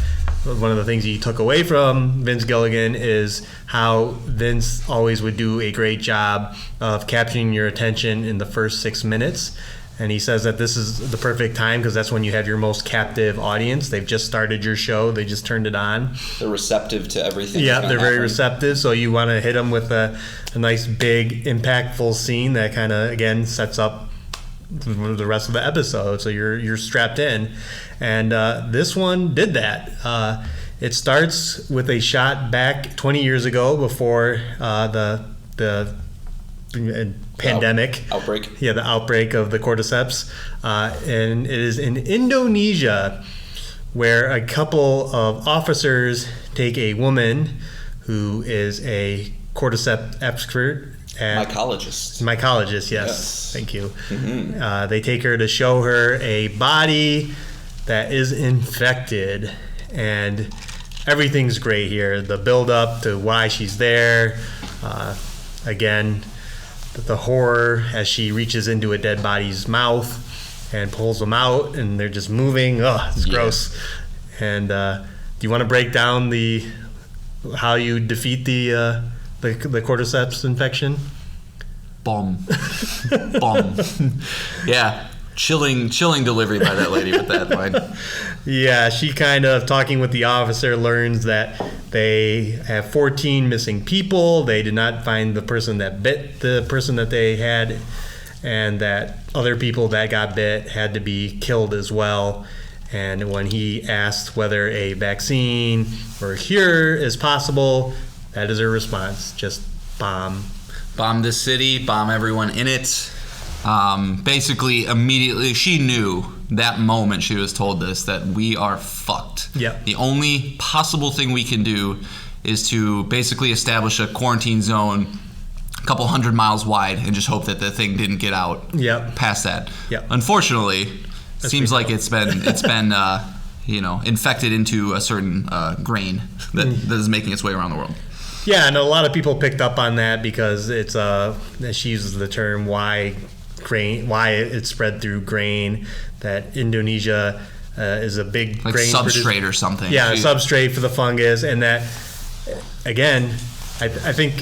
one of the things he took away from Vince Gilligan is how Vince always would do a great job of capturing your attention in the first 6 minutes. And he says that this is the perfect time because that's when you have your most captive audience. They've just started your show. They just turned it on. They're receptive to everything. Yeah, they're very receptive. So you want to hit them with a nice, big, impactful scene that kind of, again, sets up the rest of the episode. So you're strapped in. And this one did that. It starts with a shot back 20 years ago before the pandemic outbreak. Yeah, the outbreak of the cordyceps, and it is in Indonesia, where a couple of officers take a woman who is a cordyceps expert. Mycologist, yes. Thank you. Mm-hmm. They take her to show her a body that is infected, and everything's great here. The build up to why she's there. Again, the horror as she reaches into a dead body's mouth and pulls them out, and they're just moving. It's gross. And do you want to break down how you defeat the cordyceps infection? Bomb. Yeah. Chilling delivery by that lady with that line. Yeah, she kind of, talking with the officer, learns that they have 14 missing people. They did not find the person that bit the person that they had, and that other people that got bit had to be killed as well. And when he asked whether a vaccine or a cure is possible, that is her response: just bomb. Bomb this city, bomb everyone in it. Basically, immediately, she knew that moment she was told this, that we are fucked. Yep. The only possible thing we can do is to basically establish a quarantine zone a couple 100 miles wide and just hope that the thing didn't get out past that. Yep. Unfortunately, it seems like it's been infected into a certain grain that is making its way around the world. Yeah, and a lot of people picked up on that because it's she uses the term why it spread through grain, that Indonesia is a big like grain substrate or something. Yeah, substrate for the fungus, and that again, I think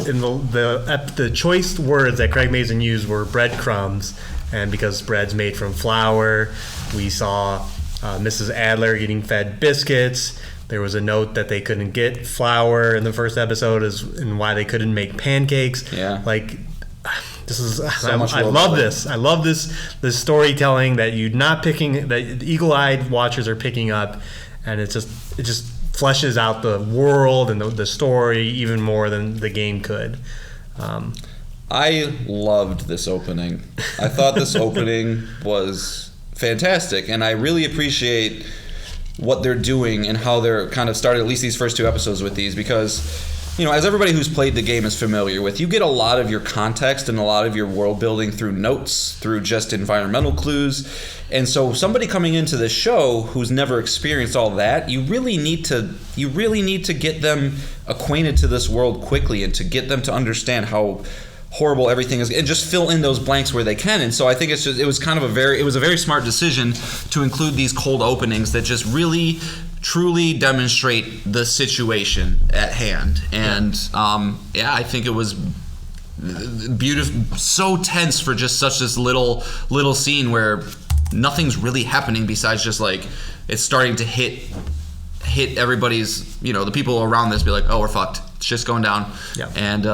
in the choice words that Craig Mazin used were breadcrumbs, and because bread's made from flour, we saw Mrs. Adler getting fed biscuits. There was a note that they couldn't get flour in the first episode, and why they couldn't make pancakes. Yeah, this is I love this. I love this storytelling that that eagle-eyed watchers are picking up, and it just fleshes out the world and the story even more than the game could. I loved this opening. I thought this opening was fantastic, and I really appreciate what they're doing and how they're kind of started at least these first 2 episodes with these, because as everybody who's played the game is familiar with, you get a lot of your context and a lot of your world building through notes, through just environmental clues. And so somebody coming into this show who's never experienced all that, you really need to get them acquainted to this world quickly and to get them to understand how horrible everything is, and just fill in those blanks where they can. And so I think it was a very smart decision to include these cold openings that just really truly demonstrate the situation at hand. And I think it was beautiful, so tense for just such this little scene where nothing's really happening besides just like it's starting to hit everybody's, the people around this, be like, oh, we're fucked, it's just going down. And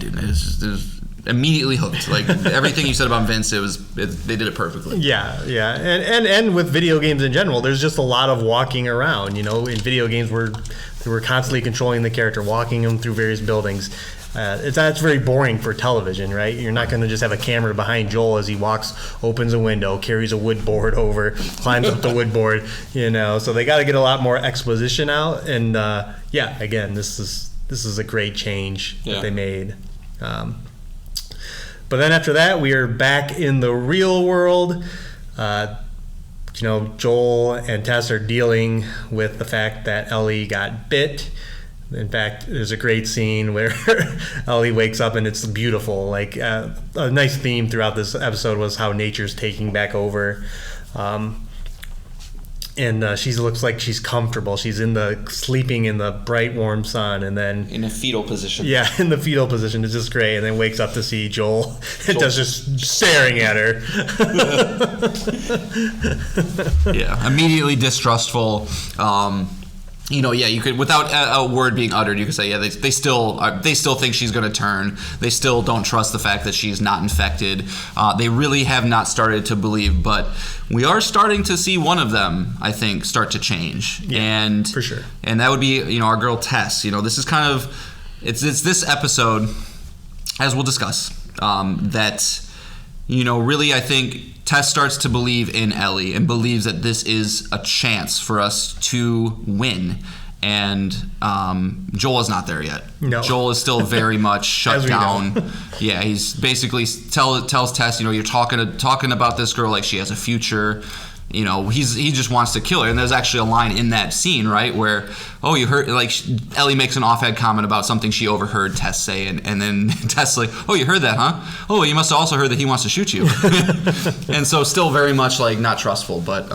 dude, it was immediately hooked. Like everything you said about Vince, they did it perfectly. Yeah, and with video games in general, there's just a lot of walking around. In video games, we're constantly controlling the character, walking them through various buildings. That's very boring for television, right? You're not going to just have a camera behind Joel as he walks, opens a window, carries a wood board over, climbs up the wood board. So they got to get a lot more exposition out. And again, this is a great change that they made. But then after that, we are back in the real world. Joel and Tess are dealing with the fact that Ellie got bit. In fact, there's a great scene where Ellie wakes up and it's beautiful. Like a nice theme throughout this episode was how nature's taking back over. And she looks like she's comfortable. She's sleeping in the bright, warm sun, and then in a fetal position. Yeah, in the fetal position. It's just great. And then wakes up to see Joel and Tess just staring at her. Immediately distrustful. You could, without a word being uttered, you could say, they still think she's going to turn. They still don't trust the fact that she's not infected. They really have not started to believe, but we are starting to see one of them, I think, start to change. Yeah, and for sure. And that would be, our girl Tess. This is kind of, it's this episode, as we'll discuss, that, really I think Tess starts to believe in Ellie and believes that this is a chance for us to win. And Joel is not there yet. No. Joel is still very much shut down. Yeah, he's basically tells Tess, you're talking about this girl like she has a future. He just wants to kill her. And there's actually a line in that scene, right, where, you heard, like, Ellie makes an offhand comment about something she overheard Tess say, and then Tess like, you heard that, huh? Oh, you must have also heard that he wants to shoot you. And so still very much, like, not trustful, but...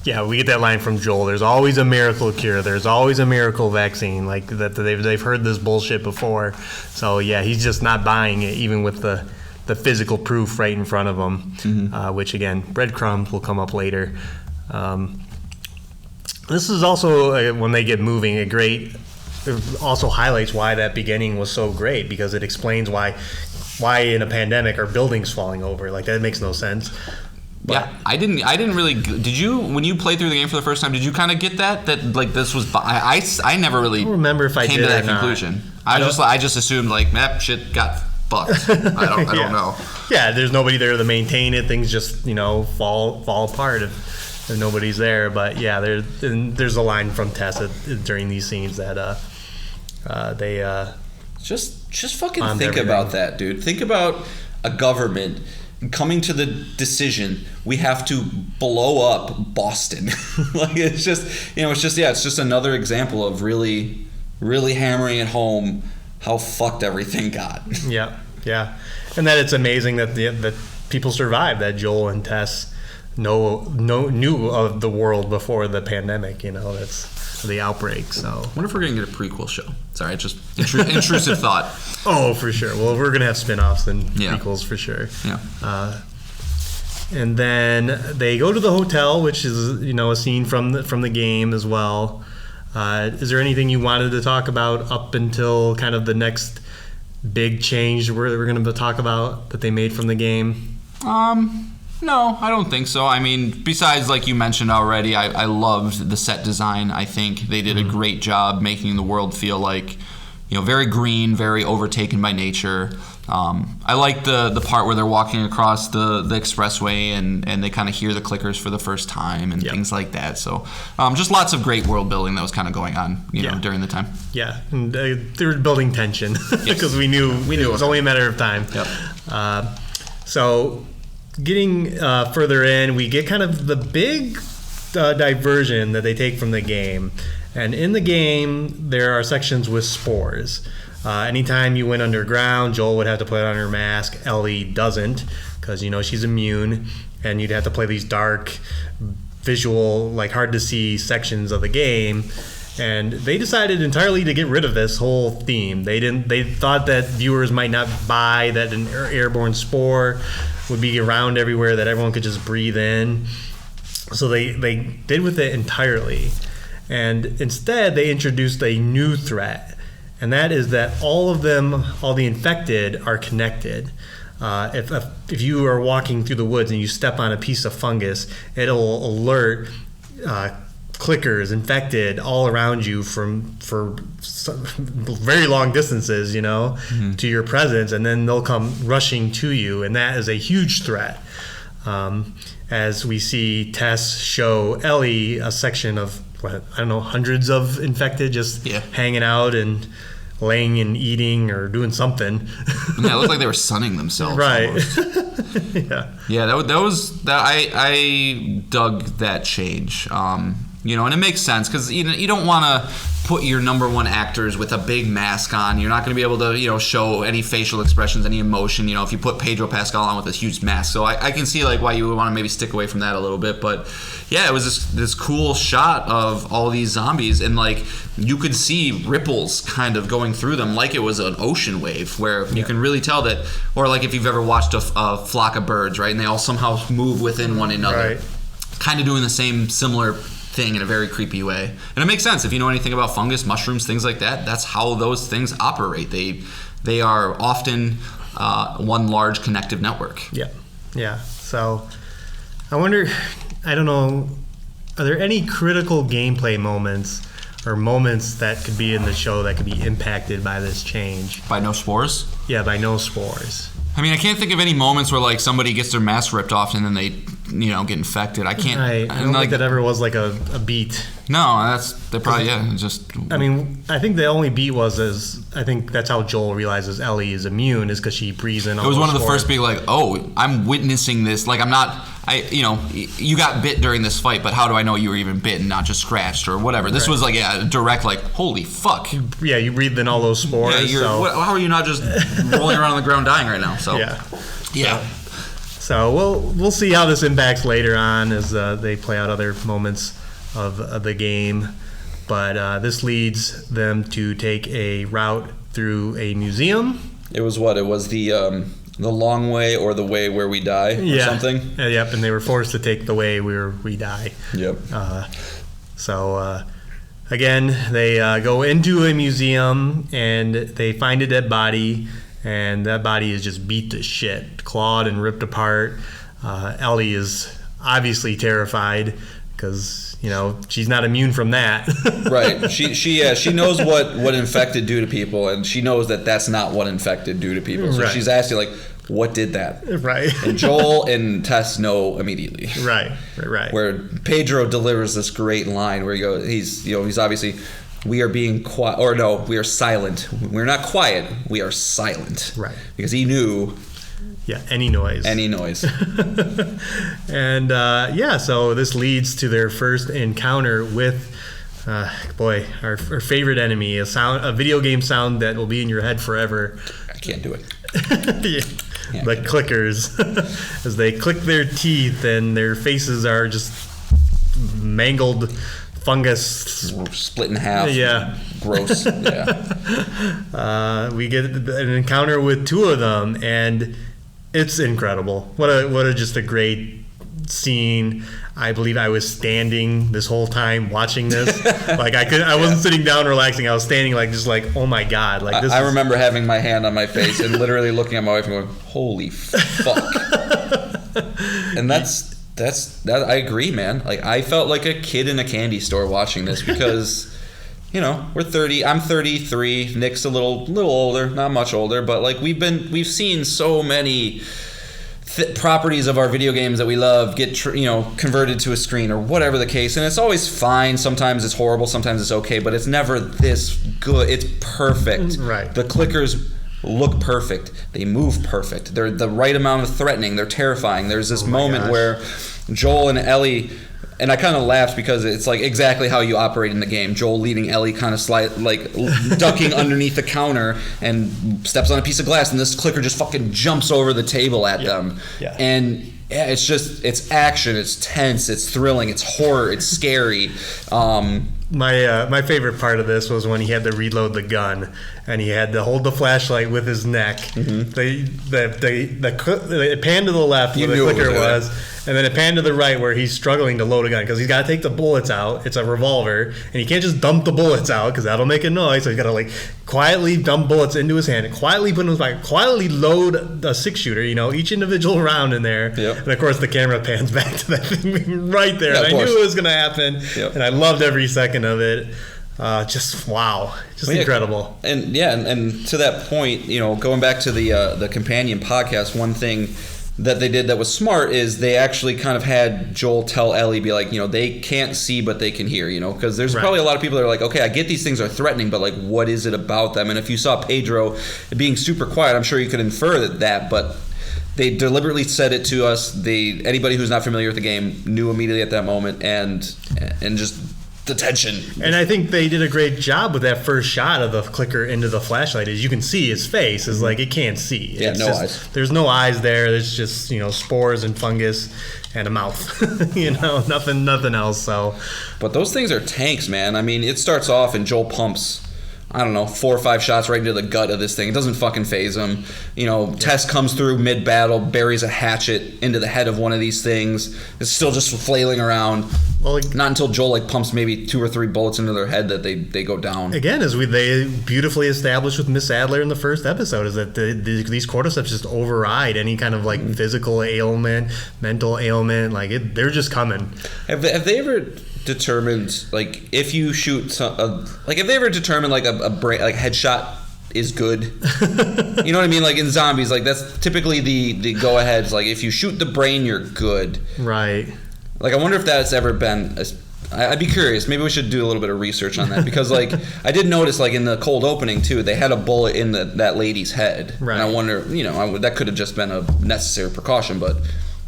Yeah, we get that line from Joel. There's always a miracle cure. There's always a miracle vaccine. Like that, they've heard this bullshit before. So yeah, he's just not buying it, even with the physical proof right in front of him. Which again, breadcrumbs will come up later. This is also when they get moving. It also highlights why that beginning was so great, because it explains why in a pandemic are buildings falling over. Like that makes no sense. But yeah, I didn't really. Did you, when you played through the game for the first time, did you kind of get that like this was? I never really remember if I came did to that or not. conclusion. I just assumed like shit got fucked. I don't know. Yeah, there's nobody there to maintain it. Things just fall apart if nobody's there. But yeah, there's a line from Tessa during these scenes that they just fucking think about that, dude. Think about a government coming to the decision we have to blow up Boston. Like it's just another example of really, really hammering it home how fucked everything got. Yeah, and that it's amazing that that people survived. That Joel and Tess knew of the world before the pandemic. That's the outbreak. So I wonder if we're gonna get a prequel show. Sorry, just intrusive thought. Oh, for sure. Well, we're gonna have spin-offs and prequels for sure. Yeah. And then they go to the hotel, which is a scene from the game as well. Is there anything you wanted to talk about up until kind of the next big change we're going to talk about that they made from the game? No, I don't think so. I mean, besides, like you mentioned already, I loved the set design. I think they did a great job making the world feel like, very green, very overtaken by nature. I like the part where they're walking across the expressway and they kind of hear the clickers for the first time and things like that. So just lots of great world building that was kind of going on, during the time. Yeah, and they were building tension because we knew it was only a matter of time. Yep. So getting further in, we get kind of the big diversion that they take from the game. And in the game, there are sections with spores. Anytime you went underground, Joel would have to put on her mask. Ellie doesn't, because she's immune, and you'd have to play these dark, visual, like hard to see sections of the game. And they decided entirely to get rid of this whole theme. They thought that viewers might not buy that an airborne spore would be around everywhere, that everyone could just breathe in. So they did with it entirely. And instead, they introduced a new threat. And that is that all the infected are connected. If you are walking through the woods and you step on a piece of fungus, it'll alert clickers infected all around you for very long distances, to your presence, and then they'll come rushing to you, and that is a huge threat. As we see Tess show Ellie a section of hundreds of infected just hanging out and laying and eating or doing something. Yeah, it looked like they were sunning themselves. Right. Yeah, I dug that change. And it makes sense because you don't want to put your number one actors with a big mask on. You're not going to be able to show any facial expressions, any emotion. If you put Pedro Pascal on with this huge mask. So I can see like why you would want to maybe stick away from that a little bit. But yeah, it was this cool shot of all these zombies, and like you could see ripples kind of going through them like it was an ocean wave, where you can really tell that. Or like if you've ever watched a flock of birds, right, and they all somehow move within one another, kind of doing the similar thing in a very creepy way. And it makes sense if you know anything about fungus, mushrooms, things like that. That's how those things operate. They are often one large connective network. Yeah. So I wonder, I don't know, are there any critical gameplay moments or moments that could be in the show that could be impacted by this change? By no spores? Yeah, by no spores. I mean, I can't think of any moments where like somebody gets their mask ripped off and then they, get infected. I can't. I don't think that ever was like a beat. No, they're probably just. I mean, I think the only beat I think that's how Joel realizes Ellie is immune, is because she breathes in. It was one of the first being like, oh, I'm witnessing this. Like I'm not. You got bit during this fight, but how do I know you were even bitten, not just scratched or whatever? This was like a direct, like, holy fuck. Yeah, you breathed in all those spores. Yeah, how are you not just rolling around on the ground dying right now? So yeah. So we'll see how this impacts later on as they play out other moments of the game. But this leads them to take a route through a museum. It was what? It was the long way or the way where we die or something? Yep, and they were forced to take the way where we die. Yep. Again, they go into a museum and they find a dead body, and that body is just beat to shit, clawed and ripped apart. Ellie is obviously terrified because, she's not immune from that. Right. She knows what infected do to people, and she knows that that's not what infected do to people. So she's asking, like, what did that? Right. And Joel and Tess know immediately. Right. Where Pedro delivers this great line where he's obviously, we are being quiet, or no, we are silent. We're not quiet, we are silent. Right. Because he knew. Yeah, any noise. And so this leads to their first encounter with, our favorite enemy, a video game sound that will be in your head forever. I can't do it. The clickers. As they click their teeth and their faces are just mangled fungus. Split in half. Yeah. Gross. Yeah. We get an encounter with two of them, and it's incredible. What a just a great scene. I believe I was standing this whole time watching this. Like I wasn't sitting down relaxing. I was standing oh my god. Like this. I remember having my hand on my face and literally looking at my wife and going, "Holy fuck!" And that's I agree, man. Like I felt like a kid in a candy store watching this because, we're 30. I'm 33. Nick's a little older, not much older, but like we've seen so many properties of our video games that we love get converted to a screen or whatever the case, and it's always fine. Sometimes it's horrible, sometimes it's okay, but it's never this good. It's perfect. Right. The clickers look perfect. They move perfect. They're the right amount of threatening. They're terrifying. There's this moment where Joel and Ellie, and I kind of laughed because it's like exactly how you operate in the game. Joel leading Ellie kind of ducking underneath the counter and steps on a piece of glass, and this clicker just fucking jumps over the table at them. Yeah. And it's action, it's tense, it's thrilling, it's horror, it's scary. My favorite part of this was when he had to reload the gun and he had to hold the flashlight with his neck. Mm-hmm. It panned to the left where the clicker was, and then it panned to the right where he's struggling to load a gun because he's got to take the bullets out. It's a revolver, and he can't just dump the bullets out because that'll make a noise. So he's got to quietly dump bullets into his hand, and quietly put in his pocket, quietly load a 6-shooter. Each individual round in there. Yep. And of course the camera pans back to that thing right there. Yeah, and I knew it was going to happen, and I loved every second of it. Incredible. And and to that point, going back to the companion podcast, one thing that they did that was smart is they actually kind of had Joel tell Ellie, be like, they can't see but they can hear, because there's probably a lot of people that are like, okay, I get these things are threatening, but like, what is it about them? And if you saw Pedro being super quiet, I'm sure you could infer that, but they deliberately said it to us. Anybody who's not familiar with the game knew immediately at that moment, and just the tension. And I think they did a great job with that first shot of the clicker into the flashlight. As you can see, his face is like it can't see. Yeah, eyes. There's no eyes there. There's just spores and fungus and a mouth. Nothing else. So, but those things are tanks, man. I mean, it starts off and Joel pumps, I don't know, 4 or 5 shots right into the gut of this thing. It doesn't fucking phase him. Tess comes through mid-battle, buries a hatchet into the head of one of these things. It's still just flailing around. Well, not until Joel pumps maybe 2 or 3 bullets into their head that they go down. Again, as they beautifully established with Miss Adler in the first episode, is that these cordyceps just override any kind of physical ailment, mental ailment. They're just coming. Have they ever determined if you shoot have they ever determined a brain headshot is good? You know what I mean? In zombies, that's typically the go ahead. If you shoot the brain, you're good. Right. I wonder if that's ever been. I'd be curious. Maybe we should do a little bit of research on that because I did notice in the cold opening too, they had a bullet in that lady's head. Right. And I wonder, that could have just been a necessary precaution, but.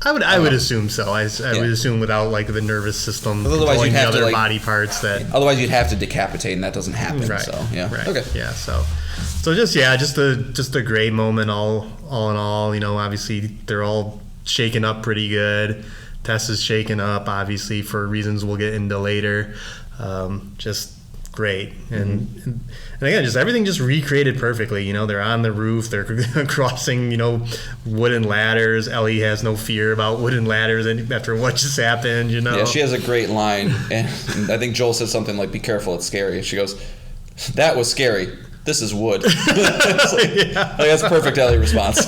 I would assume so. I would assume without the nervous system controlling the other body parts that. Otherwise, you'd have to decapitate, and that doesn't happen. Right. So yeah. Right. Okay. Yeah. So just a great moment all in all. Obviously they're all shaken up pretty good. Tess is shaken up, obviously, for reasons we'll get into later. Just great. And again, just everything just recreated perfectly. They're on the roof. They're crossing, wooden ladders. Ellie has no fear about wooden ladders after what just happened, Yeah, she has a great line. And I think Joel says something like, "Be careful, it's scary." She goes, "That was scary. This is wood." That's a perfect Ellie response.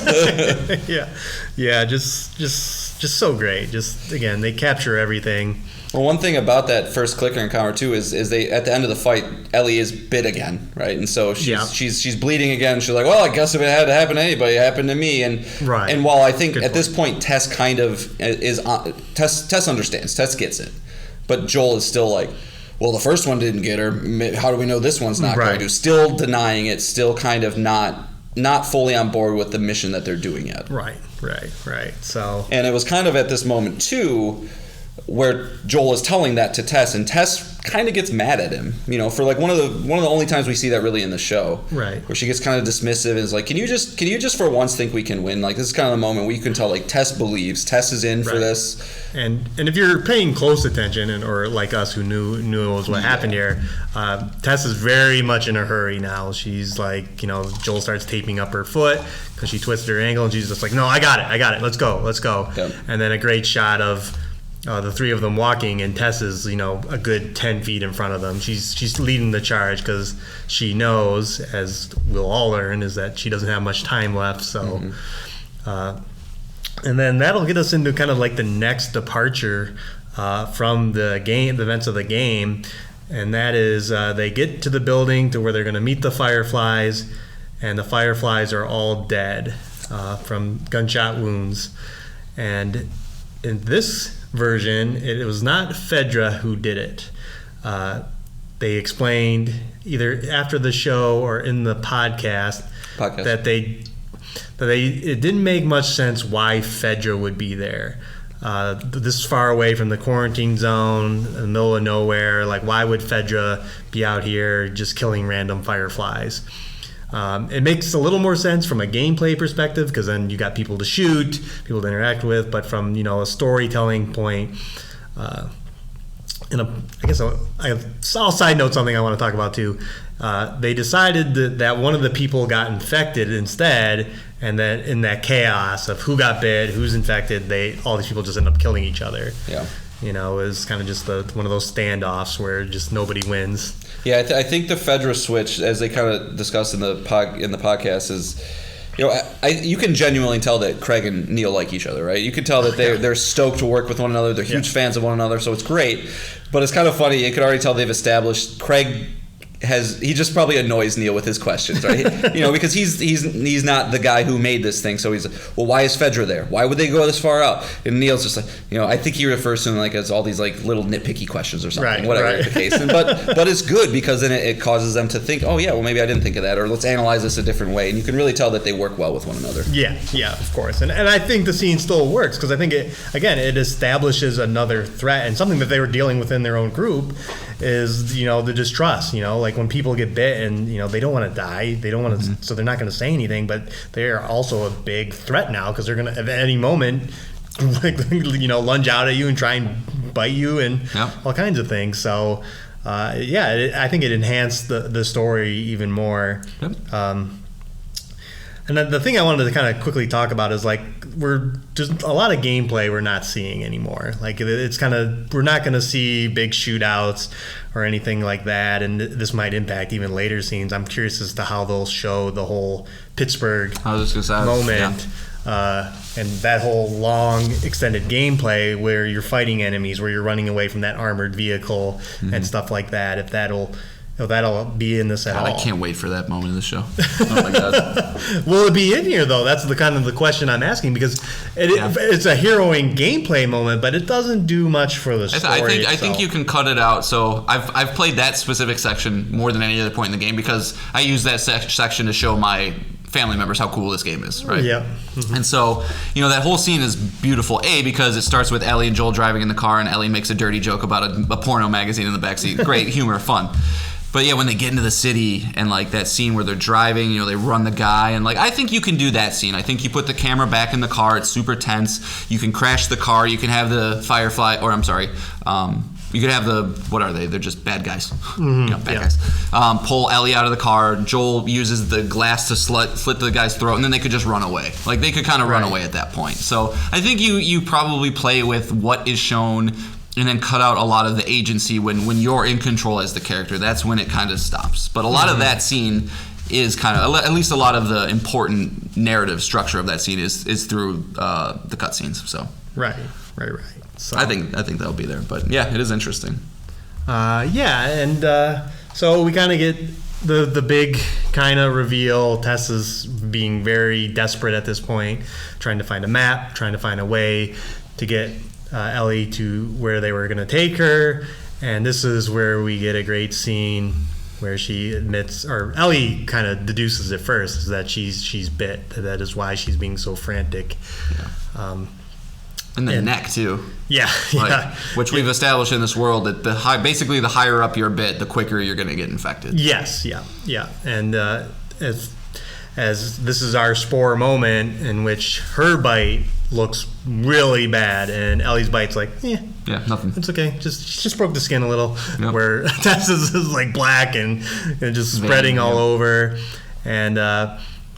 Just so great. Just, again, they capture everything. Well, one thing about that first clicker encounter too is they, at the end of the fight, Ellie is bit again, right? And so she's bleeding again. She's like, "Well, I guess if it had to happen to anybody, it happened to me." And while I think this point Tess kind of is Tess understands, Tess gets it, but Joel is still like, "Well, the first one didn't get her. How do we know this one's not going to?" Still denying it. Still kind of not fully on board with the mission that they're doing yet. Right. So, and it was kind of at this moment too, where Joel is telling that to Tess, and Tess kind of gets mad at him, for like one of the only times we see that really in the show, right? Where she gets kind of dismissive and is like, "Can you just for once think we can win?" Like, this is kind of the moment where you can tell, like, Tess believes, Tess is in for this. And if you're paying close attention, or like us who knew what happened here, Tess is very much in a hurry now. She's like, Joel starts taping up her foot because she twisted her ankle, and she's just like, "No, I got it, let's go." Yep. And then a great shot of the three of them walking, and Tess is, a good 10 feet in front of them. She's leading the charge because she knows, as we'll all learn, is that she doesn't have much time left. So, and then that'll get us into kind of like the next departure from the events of the game, and that is they get to the building to where they're going to meet the Fireflies, and the Fireflies are all dead from gunshot wounds. And in this version, it was not Fedra who did it. They explained either after the show or in the podcast. that it didn't make much sense why Fedra would be there. This far away from the quarantine zone, in the middle of nowhere. Like, why would Fedra be out here just killing random Fireflies? It makes a little more sense from a gameplay perspective, because then you got people to shoot, people to interact with. But from a storytelling point, I guess I'll side note something I want to talk about too. They decided that one of the people got infected instead, and then in that chaos of who got bit, who's infected, all these people just end up killing each other. Yeah. It was kind of just one of those standoffs where just nobody wins. Yeah, I think the Fedra switch, as they kind of discussed in the podcast, is, you can genuinely tell that Craig and Neil like each other, right? You can tell that they're stoked to work with one another. They're huge fans of one another, so it's great. But it's kind of funny. You could already tell they've established Craig he just probably annoys Neil with his questions, right? Because he's not the guy who made this thing. So he's like, "Well, why is Fedra there? Why would they go this far out?" And Neil's just like, I think he refers to them like as all these like little nitpicky questions or something, whatever the case. But it's good, because then it causes them to think, "Oh yeah, well maybe I didn't think of that," or "Let's analyze this a different way." And you can really tell that they work well with one another. Yeah, of course. And I think the scene still works, because I think it establishes another threat, and something that they were dealing with in their own group is the distrust. Like when people get bit and they don't want to die, they don't want to, so they're not going to say anything, but they are also a big threat now, because they're going to at any moment lunge out at you and try and bite you and all kinds of things. So I think it enhanced the story even more. And the thing I wanted to kind of quickly talk about is, like, we're just a lot of gameplay we're not seeing anymore. Like, it's kind of, we're not going to see big shootouts or anything like that, and this might impact even later scenes. I'm curious as to how they'll show the whole Pittsburgh moment. And that whole long extended gameplay where you're fighting enemies, where you're running away from that armored vehicle and stuff like that, if that'll be in this at all. I can't wait for that moment in the show. Oh my god! Will it be in here though? That's the kind of the question I'm asking, because it's a harrowing gameplay moment, but it doesn't do much for the story. I think you can cut it out. So I've played that specific section more than any other point in the game, because I use that section to show my family members how cool this game is, right? Yeah. And so, that whole scene is beautiful, because it starts with Ellie and Joel driving in the car, and Ellie makes a dirty joke about a porno magazine in the backseat. Great humor, fun. But yeah, when they get into the city and like that scene where they're driving, you know, they run the guy, and like I think you can do that scene. I think you put the camera back in the car. It's super tense. You can crash the car. You can have the Firefly, or I'm sorry, you could have the, what are they? They're just bad guys. You know, bad guys. Pull Ellie out of the car. Joel uses the glass to slit the guy's throat, and then they could just run away. Like they could kind of run away at that point. So I think you probably play with what is shown, and then cut out a lot of the agency when you're in control as the character. That's when it kind of stops. But a lot of that scene is kind of, at least a lot of the important narrative structure of that scene is through the cutscenes. So Right. So I think that'll be there. But yeah, it is interesting. So we kind of get the big kind of reveal. Tess is being very desperate at this point, trying to find a map, trying to find a way to get Ellie to where they were going to take her. And this is where we get a great scene where she admits, or Ellie kind of deduces it first, is that she's bit. That is why she's being so frantic. And the neck too. Yeah. Which we've established in this world that basically the higher up your bit, the quicker you're going to get infected. Yes. Yeah. And as this is our spore moment in which her bite looks really bad, and Ellie's bite's like, yeah, nothing. It's okay. She just broke the skin a little. Yep. Where Tessa's is like black and just spreading all over. And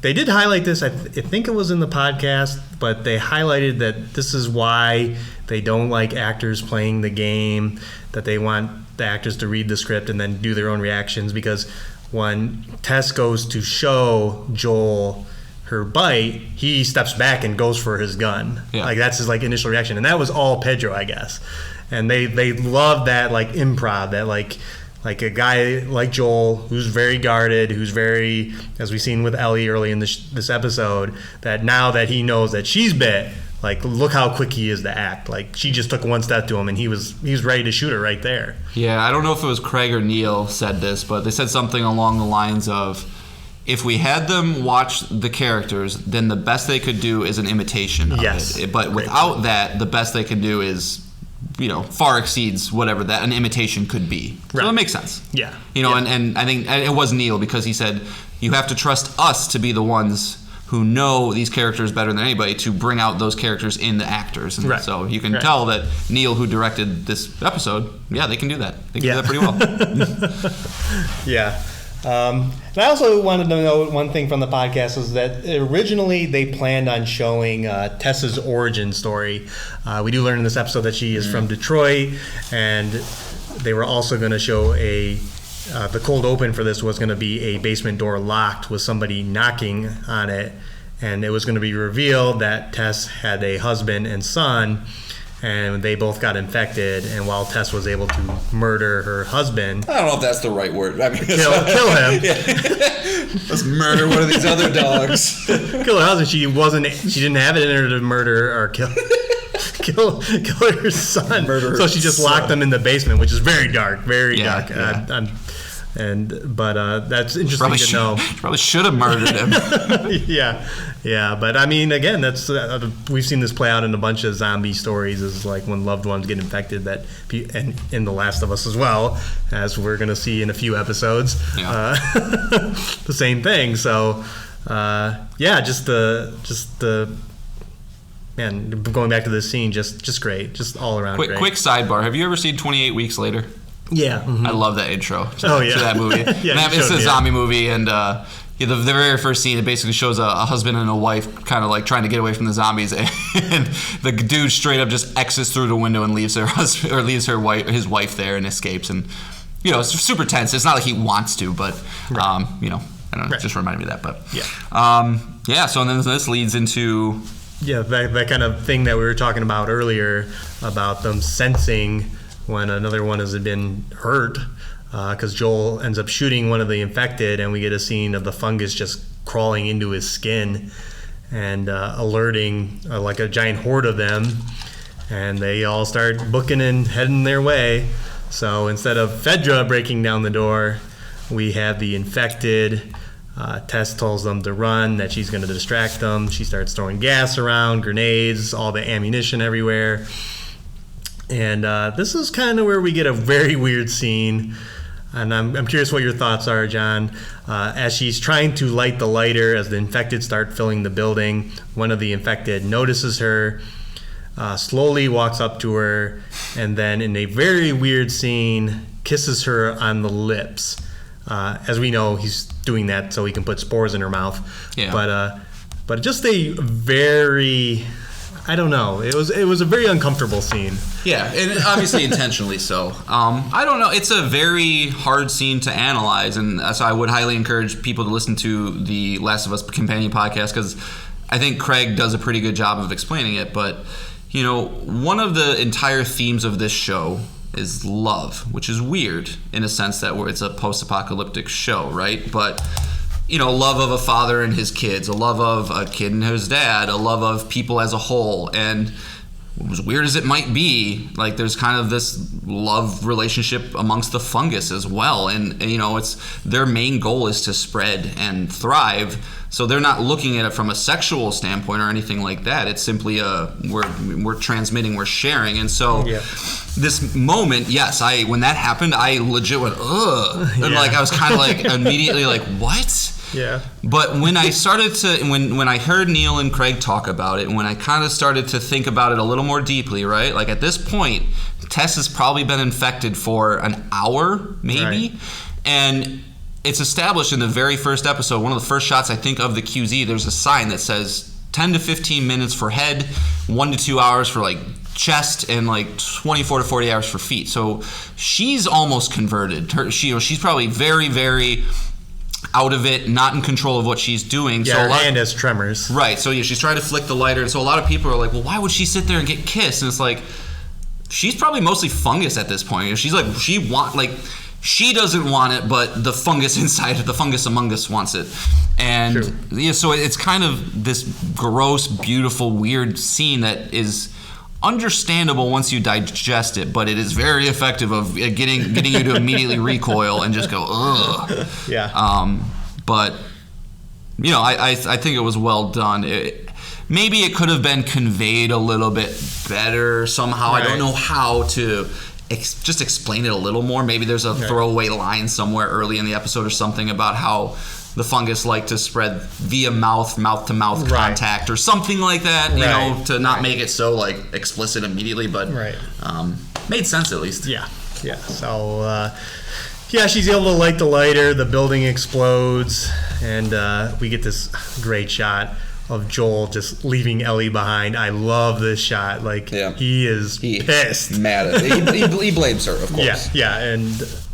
they did highlight this. I think it was in the podcast, but they highlighted that this is why they don't like actors playing the game, that they want the actors to read the script and then do their own reactions, because when Tess goes to show Joel her bite, he steps back and goes for his gun. Yeah. Like that's his like initial reaction, and that was all Pedro, I guess. And they love that like improv, that like a guy like Joel who's very guarded, who's very, as we've seen with Ellie early in this episode, that now that he knows that she's bit, like look how quick he is to act. Like she just took one step to him and he was ready to shoot her right there. Yeah, I don't know if it was Craig or Neil said this, but they said something along the lines of, if we had them watch the characters, then the best they could do is an imitation of it. But without that, the best they can do is, you know, far exceeds whatever that an imitation could be. So it makes sense. Yeah. You know, and I think it was Neil, because he said, you have to trust us to be the ones who know these characters better than anybody to bring out those characters in the actors. And so you can tell that Neil, who directed this episode, they can do that. They can do that pretty well. Yeah. And I also wanted to know one thing from the podcast is that originally they planned on showing Tessa's origin story. We do learn in this episode that she is from Detroit, and they were also going to show the cold open for this was going to be a basement door locked with somebody knocking on it, and it was going to be revealed that Tess had a husband and son, and they both got infected. And while Tess was able to murder her husband, I don't know if that's the right word. I mean, kill him. Let's murder one of these other dogs. Kill her husband. She didn't have it in her to murder or kill her son. So she just locked them in the basement, which is very dark, very dark. Yeah. But that's interesting to know. Probably should have murdered him. Yeah. But I mean, again, that's we've seen this play out in a bunch of zombie stories. Is like when loved ones get infected, and in The Last of Us as well, as we're going to see in a few episodes. Yeah. The same thing. So, just the man, going back to this scene, just great, just all around great. Quick sidebar: have you ever seen 28 Weeks Later? Yeah. Mm-hmm. I love that intro to that movie. It's a zombie movie, and the very first scene, it basically shows a husband and a wife kind of like trying to get away from the zombies, and the dude straight up just exits through the window and leaves his wife there and escapes. And you know, it's super tense. It's not like he wants to, but I don't know, it just reminded me of that. But so then this leads into that kind of thing that we were talking about earlier about them sensing when another one has been hurt, because Joel ends up shooting one of the infected, and we get a scene of the fungus just crawling into his skin and alerting like a giant horde of them, and they all start booking and heading their way. So instead of Fedra breaking down the door, we have the infected. Tess tells them to run, that she's going to distract them. She starts throwing gas around, grenades, all the ammunition everywhere. And this is kind of where we get a very weird scene. And I'm curious what your thoughts are, John. As she's trying to light the lighter, as the infected start filling the building, one of the infected notices her, slowly walks up to her, and then in a very weird scene, kisses her on the lips. As we know, he's doing that so he can put spores in her mouth. Yeah. But just a very... I don't know. It was a very uncomfortable scene. Yeah, and obviously intentionally so. I don't know. It's a very hard scene to analyze, and so I would highly encourage people to listen to the Last of Us Companion podcast, because I think Craig does a pretty good job of explaining it. But, you know, one of the entire themes of this show is love, which is weird in a sense that it's a post-apocalyptic show, right? But... you know, love of a father and his kids, a love of a kid and his dad, a love of people as a whole. And as weird as it might be, like, there's kind of this love relationship amongst the fungus as well. And you know, it's their main goal is to spread and thrive. So they're not looking at it from a sexual standpoint or anything like that. It's simply we're transmitting, we're sharing. And so this moment, yes, when that happened, I legit went, ugh. And like, I was kind of like immediately like, what? Yeah. But when I started to, when I heard Neil and Craig talk about it, and when I kind of started to think about it a little more deeply, right? Like, at this point, Tess has probably been infected for an hour, maybe. Right. And it's established in the very first episode, one of the first shots, I think, of the QZ, there's a sign that says 10 to 15 minutes for head, 1 to 2 hours for, like, chest, and like 24 to 40 hours for feet. So she's almost converted. She's probably very, very out of it, not in control of what she's doing. Yeah, so her hand has tremors. Right, so yeah, she's trying to flick the lighter, and so a lot of people are like, well, why would she sit there and get kissed? And it's like, she's probably mostly fungus at this point. She's like, she doesn't want it, but the fungus inside, the fungus among us wants it. And yeah, so it's kind of this gross, beautiful, weird scene that is understandable once you digest it, but it is very effective of getting you to immediately recoil and just go, ugh. Yeah. But, you know, I think it was well done. Maybe it could have been conveyed a little bit better somehow. Right. I don't know how to just explain it a little more. Maybe there's a throwaway line somewhere early in the episode or something about how the fungus like to spread via mouth-to-mouth contact or something like that, you know, to not make it so, like, explicit immediately, but made sense at least. Yeah. So, she's able to light the lighter, the building explodes, and we get this great shot of Joel just leaving Ellie behind. I love this shot. Like, he is pissed. Mad at it. He blames her, of course. Yeah, and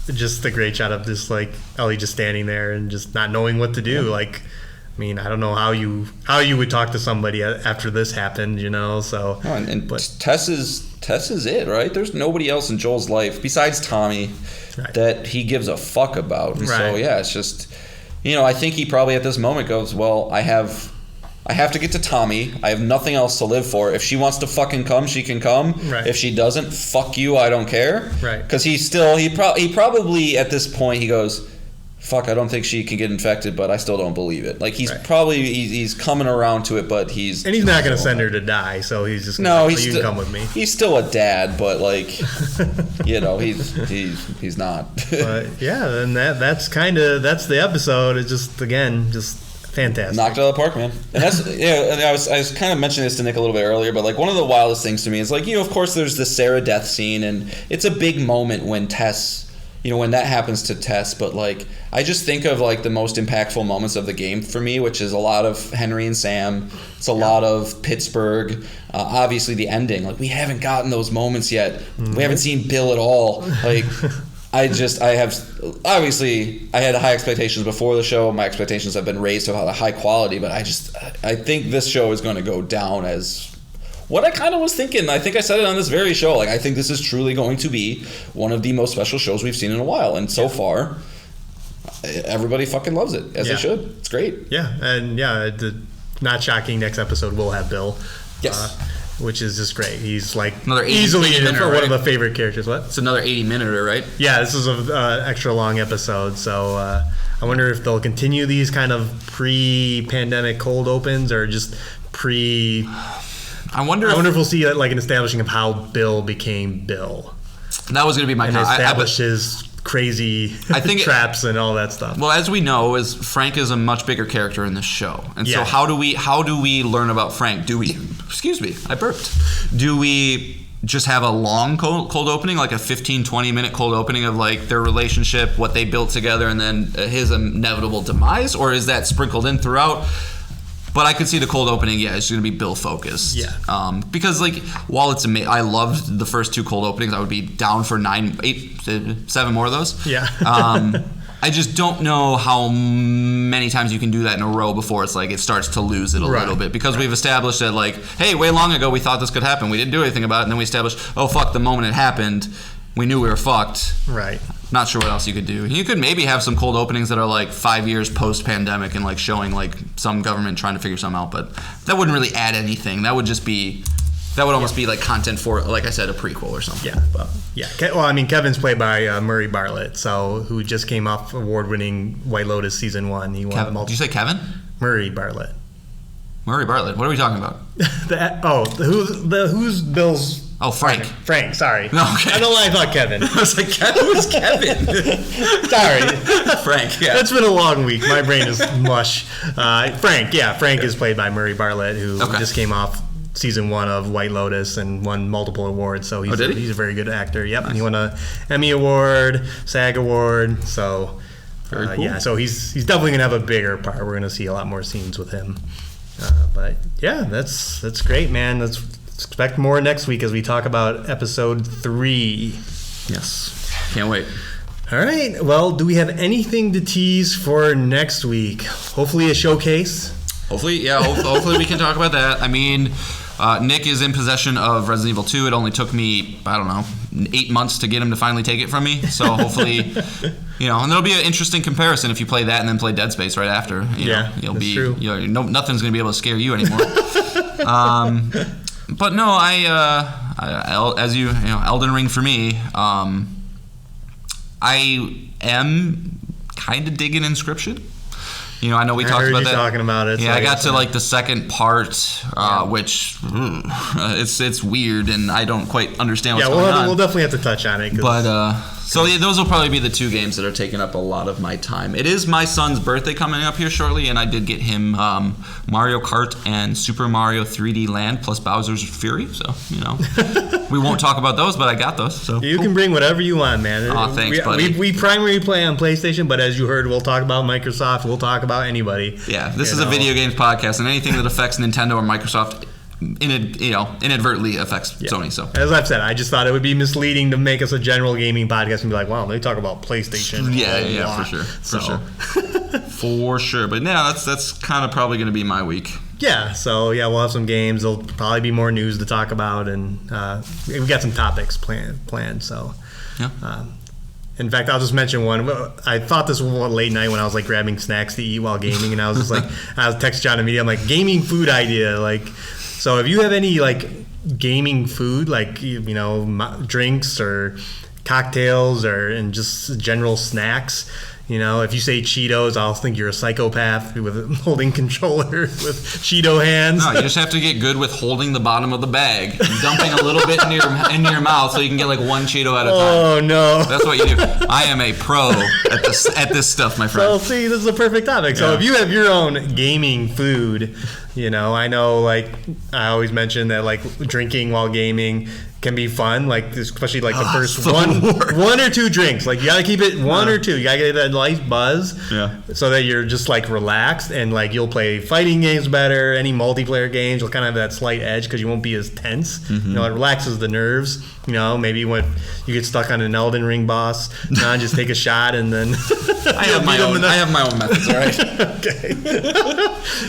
just the great shot of just like Ellie just standing there and just not knowing what to do. Like, I mean, I don't know how you would talk to somebody after this happened, you know. So, but Tess is it, right? There's nobody else in Joel's life besides Tommy that he gives a fuck about. And so it's just, you know, I think he probably at this moment goes, well, I have to get to Tommy. I have nothing else to live for. If she wants to fucking come, she can come. Right. If she doesn't, fuck you, I don't care. Right. Because he probably at this point he goes, fuck, I don't think she can get infected, but I still don't believe it. Like, he's probably he's coming around to it, but he's not going to send her to die, so he's just you can come with me. He's still a dad, but like, you know, he's not. But yeah, and that's the episode. It's just fantastic. Knocked it out of the park, man. And that's and I was kind of mentioning this to Nick a little bit earlier, but like, one of the wildest things to me is, like, you know, of course there's the Sarah death scene, and it's a big moment when Tess, you know, when that happens to Tess, but like, I just think of like the most impactful moments of the game for me, which is a lot of Henry and Sam. It's a lot of Pittsburgh. Obviously the ending, like, we haven't gotten those moments yet. We haven't seen Bill at all. Like, I had high expectations before the show. My expectations have been raised to a high quality, but I think this show is going to go down as what I kind of was thinking. I think I said it on this very show. Like, I think this is truly going to be one of the most special shows we've seen in a while. And so far, everybody fucking loves it, as they should. It's great. Yeah, and not shocking, next episode will have Bill. Yes. Which is just great. He's like another easily one of the favorite characters. What? It's another 80-minute, right? Yeah, this is an extra long episode. So I wonder if they'll continue these kind of pre-pandemic cold opens or just pre. I wonder if we'll see like an establishing of how Bill became Bill. That was going to be my establish his crazy I think traps and all that stuff. Well, as we know, is Frank is a much bigger character in this show, and so how do we learn about Frank? Do we? Excuse me, I burped. Do we just have a long cold opening, like a 15-20 minute cold opening of like their relationship, what they built together, and then his inevitable demise, or is that sprinkled in throughout? But I could see the cold opening, it's going to be Bill focused. Yeah. Because like while it's amazing, I loved the first 2 cold openings. I would be down for 7 more of those. Yeah. I just don't know how many times you can do that in a row before it's like it starts to lose it a little bit, because we've established that like, hey, way long ago we thought this could happen. We didn't do anything about it, and then we established, oh fuck, the moment it happened, we knew we were fucked. Right. Not sure what else you could do. You could maybe have some cold openings that are like 5 years post-pandemic and like showing like some government trying to figure something out, but that wouldn't really add anything. That would just be, that would almost be like content for, like I said, a prequel or something. Yeah. But. Yeah. Well, I mean, Kevin's played by Murray Bartlett, who just came off award-winning White Lotus season 1. He won Did you say Kevin? Murray Bartlett. Murray Bartlett. What are we talking about? Who's Bill's? Oh, Frank. Frank, sorry. No, okay. I don't know why I thought Kevin. I was like, who's Kevin? Sorry. Frank, yeah. It's been a long week. My brain is mush. Frank is played by Murray Bartlett, who just came off season 1 of White Lotus and won multiple awards. So he's a very good actor. Yep. Nice. And he won an Emmy Award, SAG Award. So very cool. Yeah, so he's definitely gonna have a bigger part. We're gonna see a lot more scenes with him. But yeah, that's great, man. Let's expect more next week as we talk about episode 3. Yes. Can't wait. All right. Well, do we have anything to tease for next week? Hopefully a showcase. Hopefully we can talk about that. I mean, Nick is in possession of Resident Evil 2. It only took me, 8 months to get him to finally take it from me. So hopefully, and there'll be an interesting comparison if you play that and then play Dead Space right after. You'll be, true. Nothing's going to be able to scare you anymore. But no, Elden Ring for me, I am kind of digging Inscription. I know we talked about that. Talking about it. Yeah, I got to like the second part, which it's weird, and I don't quite understand what's going on. We'll definitely have to touch on it. But those will probably be the 2 games that are taking up a lot of my time. It is my son's birthday coming up here shortly, and I did get him Mario Kart and Super Mario 3D Land plus Bowser's Fury. So we won't talk about those, but I got those. So you can bring whatever you want, man. Oh, thanks, buddy. We primarily play on PlayStation, but as you heard, we'll talk about Microsoft. We'll talk about anybody. Yeah, this is a video games podcast, and anything that affects Nintendo or Microsoft inadvertently affects Sony. So as I've said, I just thought it would be misleading to make us a general gaming podcast and be like, wow, they talk about PlayStation. Yeah, for sure. But yeah, that's kind of probably going to be my week. Yeah, so we'll have some games. There'll probably be more news to talk about, and we got some topics planned. So yeah. In fact, I'll just mention one. I thought this was late night when I was like grabbing snacks to eat while gaming, and I was just like, I was texting John immediately. I'm like, gaming food idea. Like, so if you have any like gaming food, like drinks or cocktails and just general snacks. If you say Cheetos, I'll think you're a psychopath with holding controller with Cheeto hands. No, you just have to get good with holding the bottom of the bag and dumping a little bit into your mouth so you can get like 1 Cheeto at a time. Oh no, that's what you do. I am a pro at this stuff, my friend. So see, this is a perfect topic. So if you have your own gaming food, I know like I always mention that like drinking while gaming can be fun, like especially like the first one or 2 drinks. Like you gotta keep it 1 or 2. You gotta get that light buzz, so that you're just like relaxed and like you'll play fighting games better. Any multiplayer games, you'll kind of have that slight edge because you won't be as tense. Mm-hmm. It relaxes the nerves. Maybe when you get stuck on an Elden Ring boss, just take a shot and then. I have my own methods. All right. Okay.